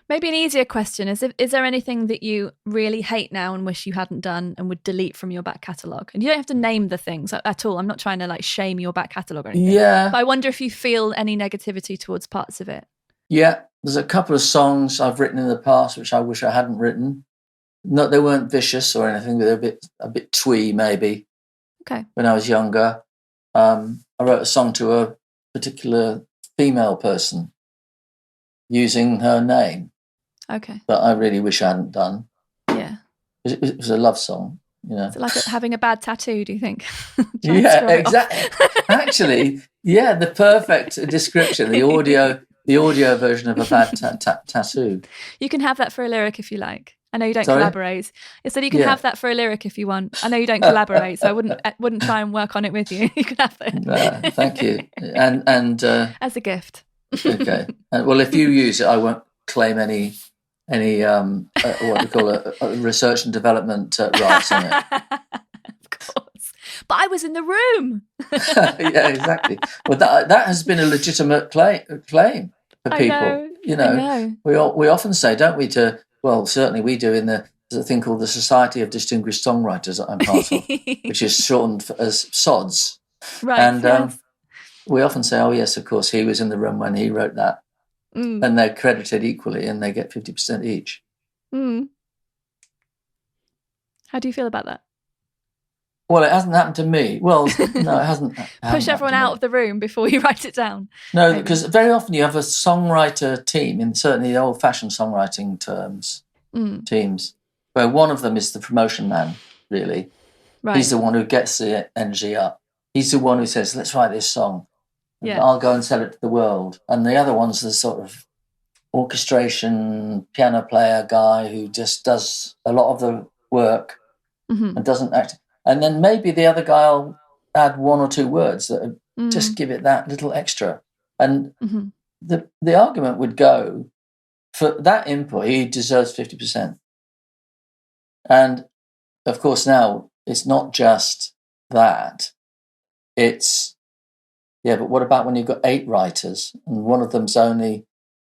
Maybe an easier question is there anything that you really hate now and wish you hadn't done and would delete from your back catalogue? And you don't have to name the things at all. I'm not trying to like shame your back catalogue or anything. Yeah. But I wonder if you feel any negativity towards parts of it. Yeah. There's a couple of songs I've written in the past which I wish I hadn't written. Not they weren't vicious or anything, but they're a bit twee maybe. Okay. When I was younger, I wrote a song to a particular female person using her name. Okay. But I really wish I hadn't done. Yeah. It was a love song, you know. Is it like having a bad tattoo, do you think? Yeah, exactly. Actually, yeah, the perfect description, the audio version of a bad tattoo. You can have that for a lyric if you like. I know you don't collaborate. I said you can have that for a lyric if you want. I know you don't collaborate, so I wouldn't try and work on it with you. You can have it. Thank you. And as a gift. Okay. Well, if you use it, I won't claim any what we call a research and development rights on it. Of course. But I was in the room. Yeah, exactly. Well, that has been a legitimate claim for people. I know. We often say, don't we, certainly we do in there's a thing called the Society of Distinguished Songwriters that I'm part of, which is shortened as SODS. Right. And yes. we often say, oh, yes, of course, he was in the room when he wrote that. And they're credited equally and they get 50% each. How do you feel about that? Well, it hasn't happened to me. Well, no, it hasn't. Push everyone out of the room before you write it down. No, because very often you have a songwriter team, in certainly the old-fashioned songwriting teams, where one of them is the promotion man, really. Right. He's the one who gets the energy up. He's the one who says, let's write this song. Yeah. I'll go and sell it to the world. And the other one's the sort of orchestration piano player guy who just does a lot of the work and doesn't act. And then maybe the other guy will add one or two words that just give it that little extra. And the argument would go, for that input, he deserves 50%. And, of course, now it's not just that. It's, yeah, but what about when you've got 8 writers and one of them's only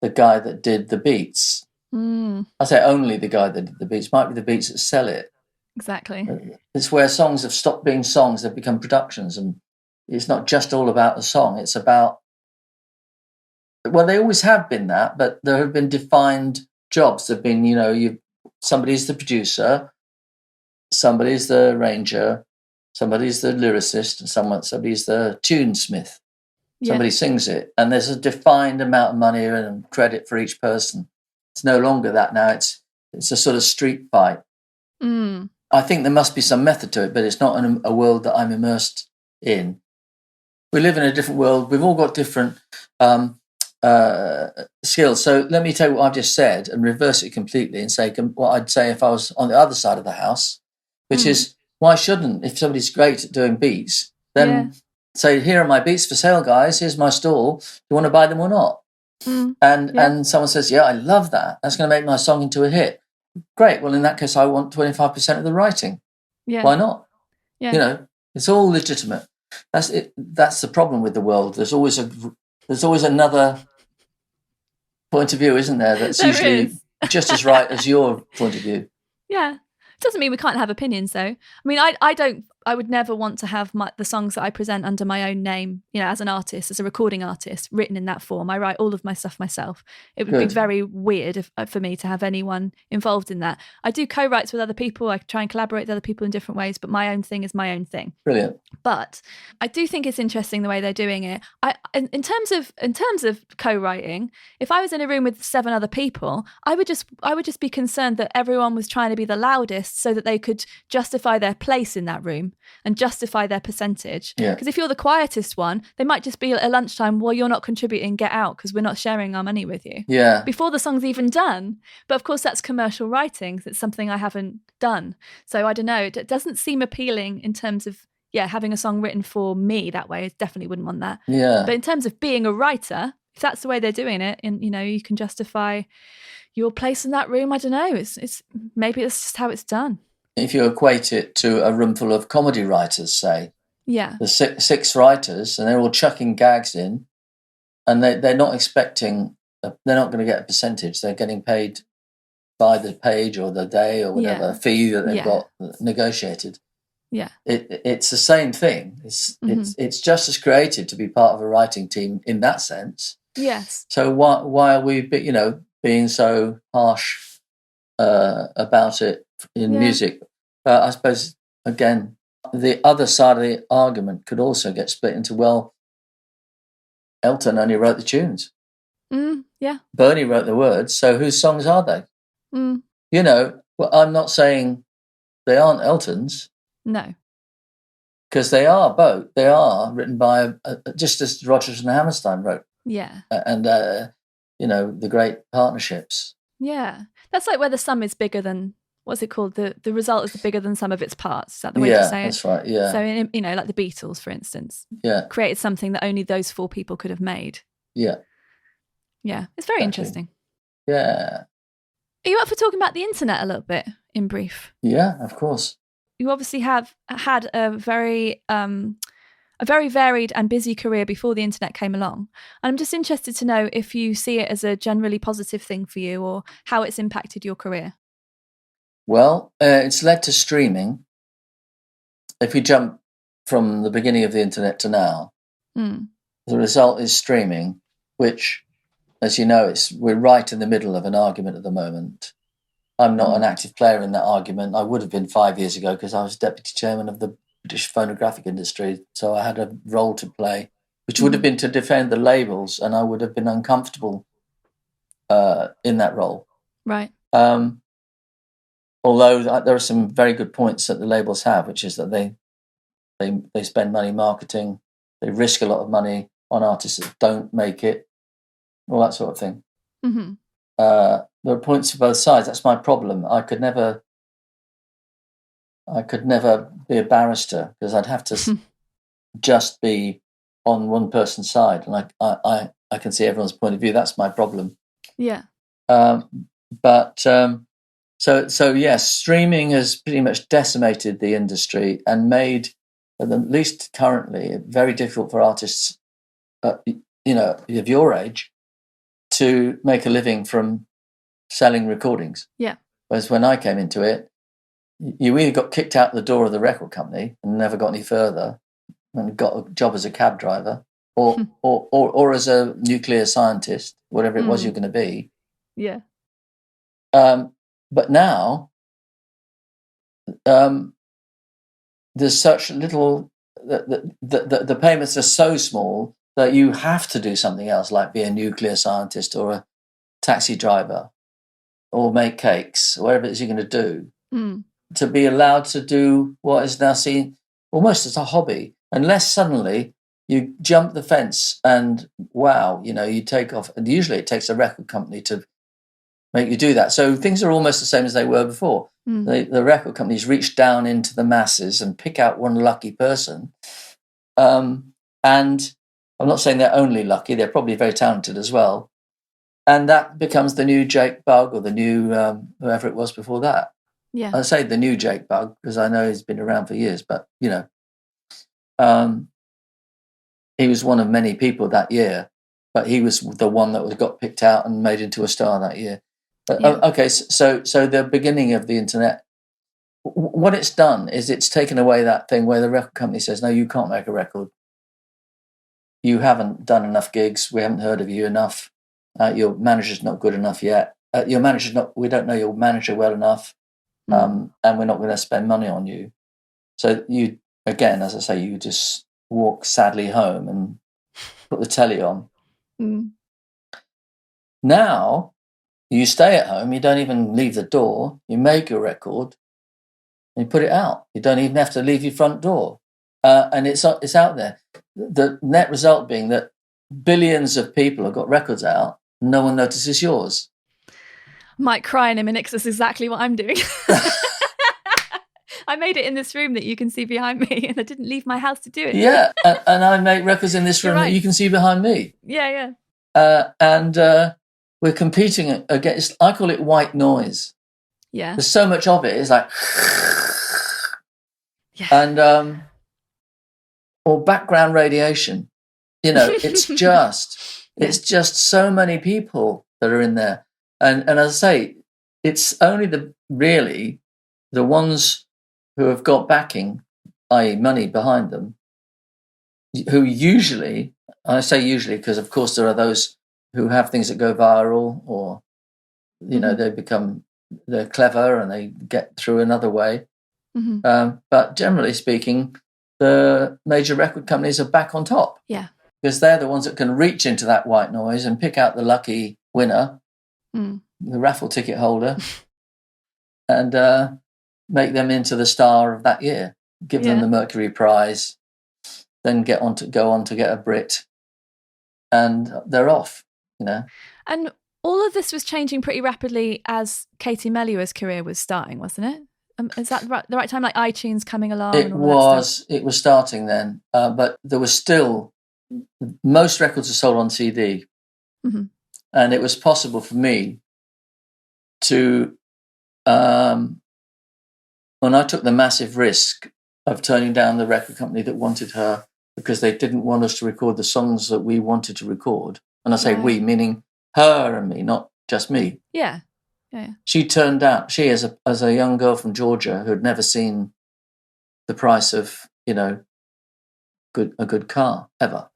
the guy that did the beats? I say only the guy that did the beats. Might be the beats that sell it. Exactly. It's where songs have stopped being songs, they've become productions. And it's not just all about the song. It's about, well, they always have been that, but there have been defined jobs. There have been, somebody's the producer, somebody's the arranger, somebody's the lyricist, and somebody's the tunesmith. Somebody sings it, and there's a defined amount of money and credit for each person. It's no longer that now. It's a sort of street fight. I think there must be some method to it, but it's not a world that I'm immersed in. We live in a different world. We've all got different skills. So let me tell you what I've just said and reverse it completely and say what I'd say if I was on the other side of the house, which is, why shouldn't, if somebody's great at doing beats, then say, here are my beats for sale, guys. Here's my stall. Do you want to buy them or not? And someone says, yeah, I love that. That's going to make my song into a hit. Great. Well, in that case, I want 25% of the writing. Yeah. Why not? Yeah. It's all legitimate. That's it. That's the problem with the world. There's always another point of view, isn't there? That's usually just as right as your point of view. Yeah. Doesn't mean we can't have opinions, though. I mean, I would never want to have the songs that I present under my own name, as an artist, as a recording artist, written in that form. I write all of my stuff myself. It would be very weird for me to have anyone involved in that. I do co-writes with other people. I try and collaborate with other people in different ways, but my own thing is my own thing. Brilliant. But I do think it's interesting the way they're doing it. In terms of co-writing, if I was in a room with 7 other people, I would just be concerned that everyone was trying to be the loudest so that they could justify their place in that room and justify their percentage. Because if you're the quietest one, they might just be at lunchtime, well, you're not contributing, get out, because we're not sharing our money with you. Yeah. Before the song's even done. But of course, that's commercial writing. That's something I haven't done. So I don't know. It doesn't seem appealing in terms of, having a song written for me that way. I definitely wouldn't want that. Yeah. But in terms of being a writer, if that's the way they're doing it, and, you can justify your place in that room, I don't know. It's maybe it's just how it's done. If you equate it to a room full of comedy writers, say, there's 6 writers and they're all chucking gags in, and they're not expecting they're not going to get a percentage. They're getting paid by the page or the day or whatever fee that they've got negotiated. Yeah, it's the same thing. It's just as creative to be part of a writing team in that sense. Yes. So why are we, being so harsh about it in music? But I suppose again, the other side of the argument could also get split into, well, Elton only wrote the tunes. Yeah. Bernie wrote the words. So whose songs are they? Well, I'm not saying they aren't Elton's. No. Because they are both. They are written by, just as Rodgers and Hammerstein wrote. Yeah. And, the great partnerships. Yeah. That's like where the sum is bigger than, what's it called? The result is bigger than some of its parts. Is that the way to say it? Yeah, that's right, yeah. So, like the Beatles, for instance. Yeah. Created something that only those 4 people could have made. Yeah. Yeah. It's very interesting. Yeah. Are you up for talking about the internet a little bit, in brief? Yeah, of course. You obviously have had a very varied and busy career before the internet came along. And I'm just interested to know if you see it as a generally positive thing for you or how it's impacted your career. Well, it's led to streaming. If we jump from the beginning of the internet to now, the result is streaming, which, as you know, we're right in the middle of an argument at the moment. I'm not an active player in that argument. I would have been 5 years ago because I was deputy chairman of the British phonographic industry. So I had a role to play, which would have been to defend the labels, and I would have been uncomfortable in that role. Right. Although there are some very good points that the labels have, which is that they spend money marketing, they risk a lot of money on artists that don't make it, all that sort of thing. Mm-hmm. There are points for both sides. That's my problem. I could never be a barrister because I'd have to just be on one person's side, and I can see everyone's point of view. That's my problem. Yeah. So yes, streaming has pretty much decimated the industry and made, at least currently, it very difficult for artists, of your age, to make a living from selling recordings. Yeah. Whereas when I came into it, you either got kicked out the door of the record company and never got any further and got a job as a cab driver or as a nuclear scientist, whatever it was you're going to be. Yeah. But now there's such little, the payments are so small that you have to do something else, like be a nuclear scientist or a taxi driver or make cakes, whatever it is you're going to do, to be allowed to do what is now seen almost as a hobby, unless suddenly you jump the fence and, wow, you take off. And usually it takes a record company to make you do that. So things are almost the same as they were before. The record companies reach down into the masses and pick out one lucky person. And I'm not saying they're only lucky, they're probably very talented as well. And that becomes the new Jake Bugg or the new whoever it was before that. Yeah. I say the new Jake Bugg because I know he's been around for years, but, he was one of many people that year, but he was the one that got picked out and made into a star that year. Okay, so the beginning of the internet, what it's done is it's taken away that thing where the record company says, no, you can't make a record. You haven't done enough gigs. We haven't heard of you enough. Your manager's not good enough yet. We don't know your manager well enough, and we're not going to spend money on you. So you, again, as I say, you just walk sadly home and put the telly on. Now, you stay at home, you don't even leave the door, you make your record, and you put it out. You don't even have to leave your front door. And it's out there. The net result being that billions of people have got records out, and no one notices yours. I might cry in a minute because that's exactly what I'm doing. I made it in this room that you can see behind me, and I didn't leave my house to do it. Yeah, and I make records in this room that you can see behind me. Yeah. And we're competing against, I call it white noise. Yeah. There's so much of it. It's like, and, or background radiation. It's just It's just so many people that are in there. And as I say, it's only the ones who have got backing, i.e. money behind them, who usually, I say usually because of course there are those who have things that go viral, or, you know, they're clever and they get through another way. But generally speaking, the major record companies are back on top. Yeah. Because they're the ones that can reach into that white noise and pick out the lucky winner, the raffle ticket holder, and make them into the star of that year. Give them the Mercury Prize, then go on to get a Brit, and they're off, you know. And all of this was changing pretty rapidly as Katie Mellua's career was starting, wasn't it? Is that the right time, like iTunes coming along? It was starting then, but there was still, most records are sold on CD, and it was possible for me to, when I took the massive risk of turning down the record company that wanted her because they didn't want us to record the songs that we wanted to record, and I say we, meaning her and me, not just me. Yeah. She turned down. She, as a young girl from Georgia who had never seen the price of, you know, a good car ever,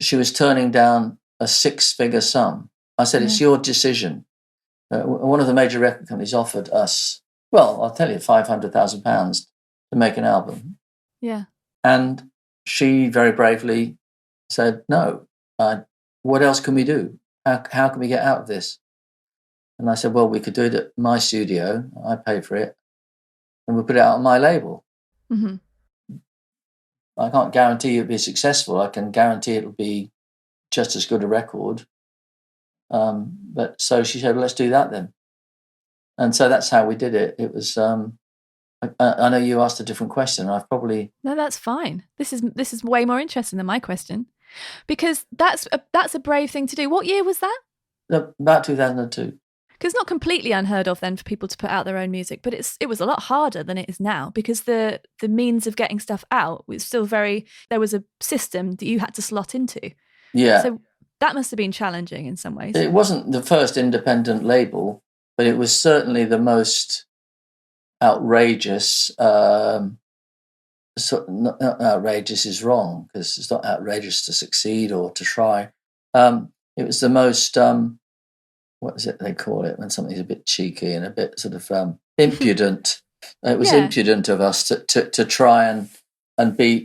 she was turning down a 6-figure sum. I said, "It's your decision." One of the major record companies offered us, well, I'll tell you, £500,000 to make an album. Yeah, and she very bravely said, "No. What else can we do? How can we get out of this?" And I said, "Well, we could do it at my studio. I pay for it. And we'll put it out on my label." I can't guarantee it'll be successful. I can guarantee it'll be just as good a record. But so she said, well, let's do that then. And so that's how we did it. It was, I know you asked a different question. I've probably... No, that's fine. This is way more interesting than my question, because that's a brave thing to do. What year was that? About 2002. Because not completely unheard of then for people to put out their own music, but it was a lot harder than it is now, because the means of getting stuff out was still there was a system that you had to slot into. Yeah. So that must have been challenging in some ways. It wasn't the first independent label, but it was certainly the most outrageous. Not outrageous is wrong, because it's not outrageous to succeed or to try. It was the most... what is it they call it when something's a bit cheeky and a bit sort of impudent? It was impudent of us to try and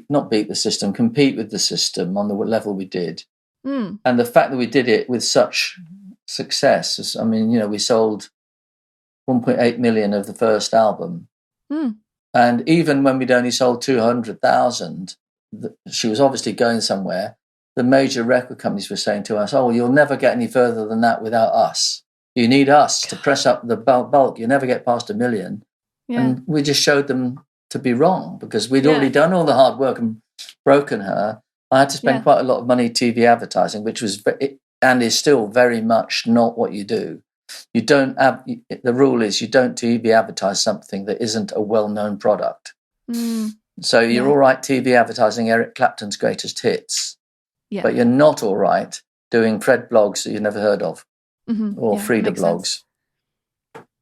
not beat the system, compete with the system on the level we did. And the fact that we did it with such success, I mean, you know, we sold 1.8 million of the first album. And even when we'd only sold 200,000, she was obviously going somewhere. The major record companies were saying to us, "Oh, you'll never get any further than that without us. You need us to press up the bulk. You'll never get past 1 million." Yeah. And we just showed them to be wrong, because we'd already done all the hard work and broken her. I had to spend quite a lot of money TV advertising, which was and is still very much not what you do. You don't have, the rule is you don't TV advertise something that isn't a well-known product. So you're all right TV advertising Eric Clapton's greatest hits. Yeah. But you're not all right doing Fred blogs that you've never heard of, or Frida blogs. Sense.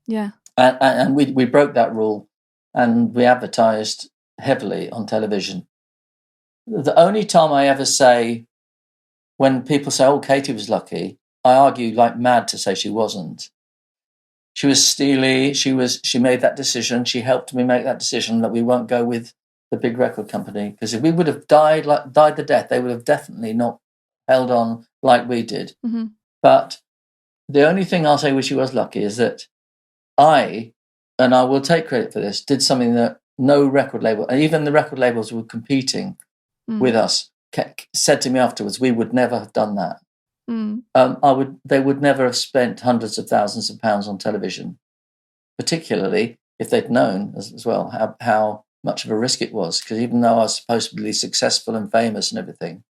Yeah. And we broke that rule, and we advertised heavily on television. The only time I ever say, when people say, "Oh, Katie was lucky," I argue like mad to say she wasn't. She was steely. She made that decision. She helped me make that decision that we won't go with the big record company, because if we would have died the death, they would have definitely not held on like we did. But the only thing I'll say where she was lucky is that I will take credit for this, did something that no record label, and even the record labels who were competing with us, said to me afterwards, "We would never have done that." They would never have spent hundreds of thousands of pounds on television, particularly if they'd known as well how much of a risk it was, because even though I was supposedly successful and famous and everything,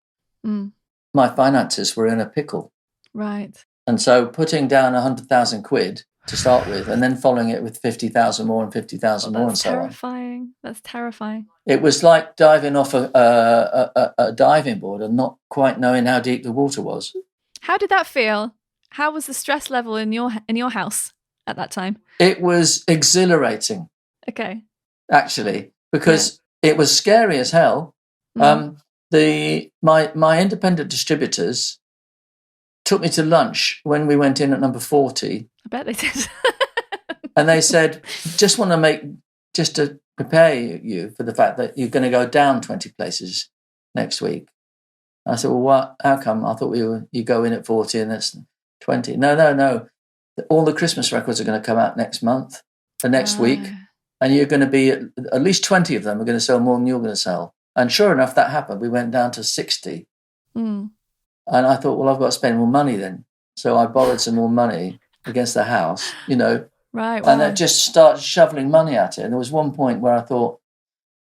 my finances were in a pickle. Right. And so putting down 100,000 quid to start with, and then following it with 50,000 more and 50,000 more and so terrifying. on. That's terrifying. It was like diving off a diving board and not quite knowing how deep the water was. How did that feel? How was the stress level in your house at that time? It was exhilarating. Okay. Actually, because it was scary as hell. My independent distributors took me to lunch when we went in at number 40. I bet they did. And they said, just to prepare you for the fact that you're going to go down 20 places next week. I said, well, how come? I thought you go in at 40 and that's 20. No. All the Christmas records are going to come out next month, the next week. And you're going to be, at least 20 of them are going to sell more than you're going to sell. And sure enough, that happened. We went down to 60. And I thought, well, I've got to spend more money then. So I borrowed some more money against the house, Right. And I just started shoveling money at it. And there was one point where I thought,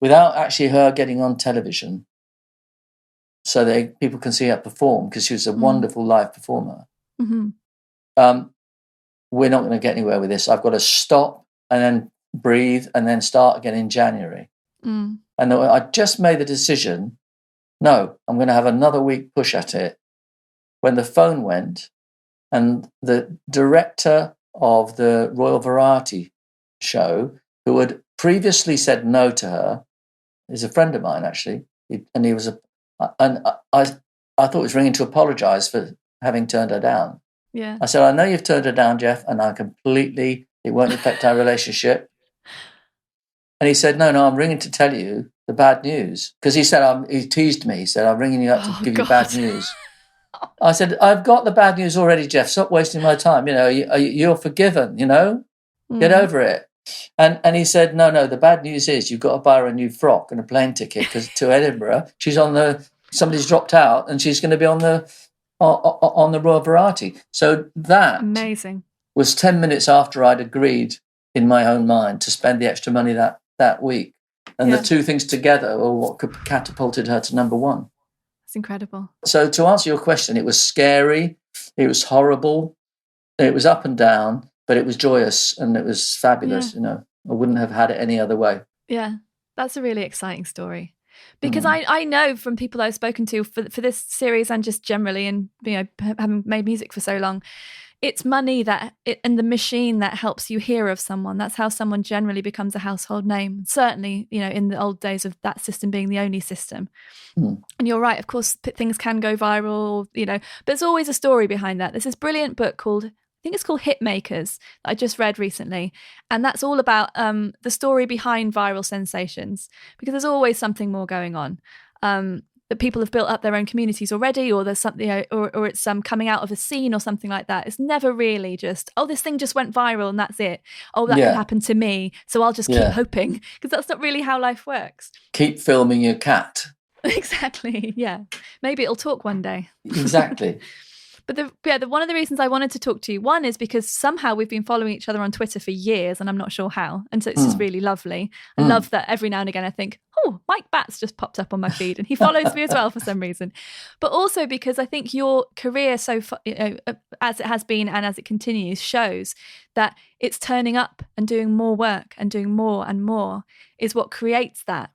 without actually her getting on television, so that people can see her perform, because she was a wonderful live performer, we're not going to get anywhere with this. I've got to stop and then breathe and then start again in January. And I just made the decision, no, I'm going to have another week push at it, when the phone went and the director of the Royal Variety show, who had previously said no to her, is a friend of mine, actually. And he was I thought he was ringing to apologise for having turned her down. Yeah. I said, I know you've turned her down, Jeff, and it won't affect our relationship. And he said, no, I'm ringing to tell you the bad news. Because he said, he teased me. He said, I'm ringing you up to give you bad news. I said, I've got the bad news already, Jeff. Stop wasting my time. You're forgiven, Get over it. And he said, no, the bad news is you've got to buy her a new frock and a plane ticket to Edinburgh. Somebody's dropped out and she's going to be on the Royal Variety. So that amazing was 10 minutes after I'd agreed in my own mind to spend the extra money that week. And the two things together were what catapulted her to number one. That's incredible. So to answer your question, it was scary, it was horrible, it was up and down, but it was joyous and it was fabulous. I wouldn't have had it any other way. Yeah, that's a really exciting story. Because I know from people I've spoken to for this series and just generally, and having made music for so long, it's money and the machine that helps you hear of someone. That's how someone generally becomes a household name. Certainly, in the old days of that system being the only system. And you're right, of course, things can go viral, but there's always a story behind that. There's this brilliant book called, I think it's called Hitmakers, that I just read recently. And that's all about the story behind viral sensations, because there's always something more going on. That people have built up their own communities already, or there's something, or it's coming out of a scene or something like that. It's never really just, this thing just went viral and that's it. That could happen to me, so I'll just keep hoping, because that's not really how life works. Keep filming your cat. Exactly. Yeah. Maybe it'll talk one day. Exactly. But one of the reasons I wanted to talk to you, one is because somehow we've been following each other on Twitter for years, and I'm not sure how. And so it's just really lovely. I love that every now and again I think, Mike Batt's just popped up on my feed, and he follows me as well for some reason. But also because I think your career as it has been and as it continues, shows that it's turning up and doing more work and doing more and more is what creates that.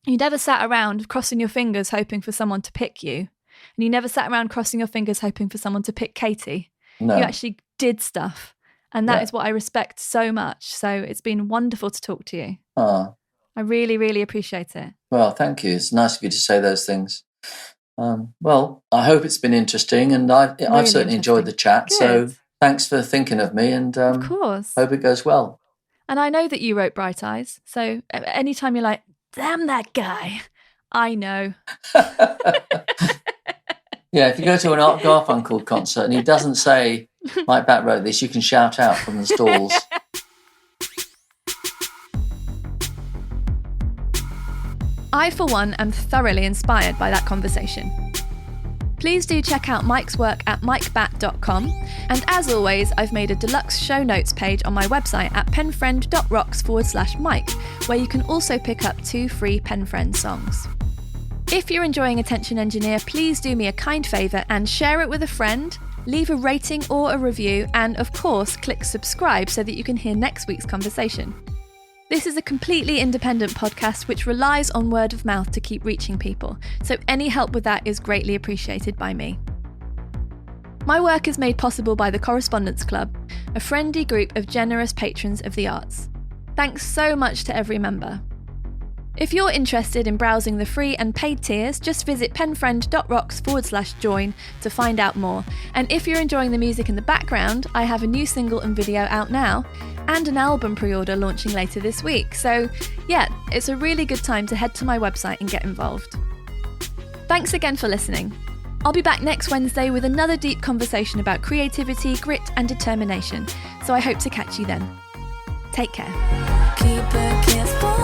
You never sat around crossing your fingers hoping for someone to pick you. And you never sat around crossing your fingers hoping for someone to pick Katie. No. You actually did stuff. And that is what I respect so much. So it's been wonderful to talk to you. I really, really appreciate it. Well, thank you. It's nice of you to say those things. Well, I hope it's been interesting, and I've certainly enjoyed the chat. Good. So thanks for thinking of me, and of course, hope it goes well. And I know that you wrote Bright Eyes. So anytime you're like, damn that guy, I know. Yeah, if you go to an Art Garfunkel concert and he doesn't say, Mike Batt wrote this, you can shout out from the stalls. I, for one, am thoroughly inspired by that conversation. Please do check out Mike's work at mikebatt.com. And as always, I've made a deluxe show notes page on my website at penfriend.rocks/Mike, where you can also pick up 2 free Penfriend songs. If you're enjoying Attention Engineer, please do me a kind favour and share it with a friend, leave a rating or a review, and of course, click subscribe so that you can hear next week's conversation. This is a completely independent podcast which relies on word of mouth to keep reaching people, so any help with that is greatly appreciated by me. My work is made possible by the Correspondence Club, a friendly group of generous patrons of the arts. Thanks so much to every member. If you're interested in browsing the free and paid tiers, just visit penfriend.rocks/join to find out more. And if you're enjoying the music in the background, I have a new single and video out now, and an album pre-order launching later this week. So yeah, it's a really good time to head to my website and get involved. Thanks again for listening. I'll be back next Wednesday with another deep conversation about creativity, grit and determination. So I hope to catch you then. Take care. Keep a careful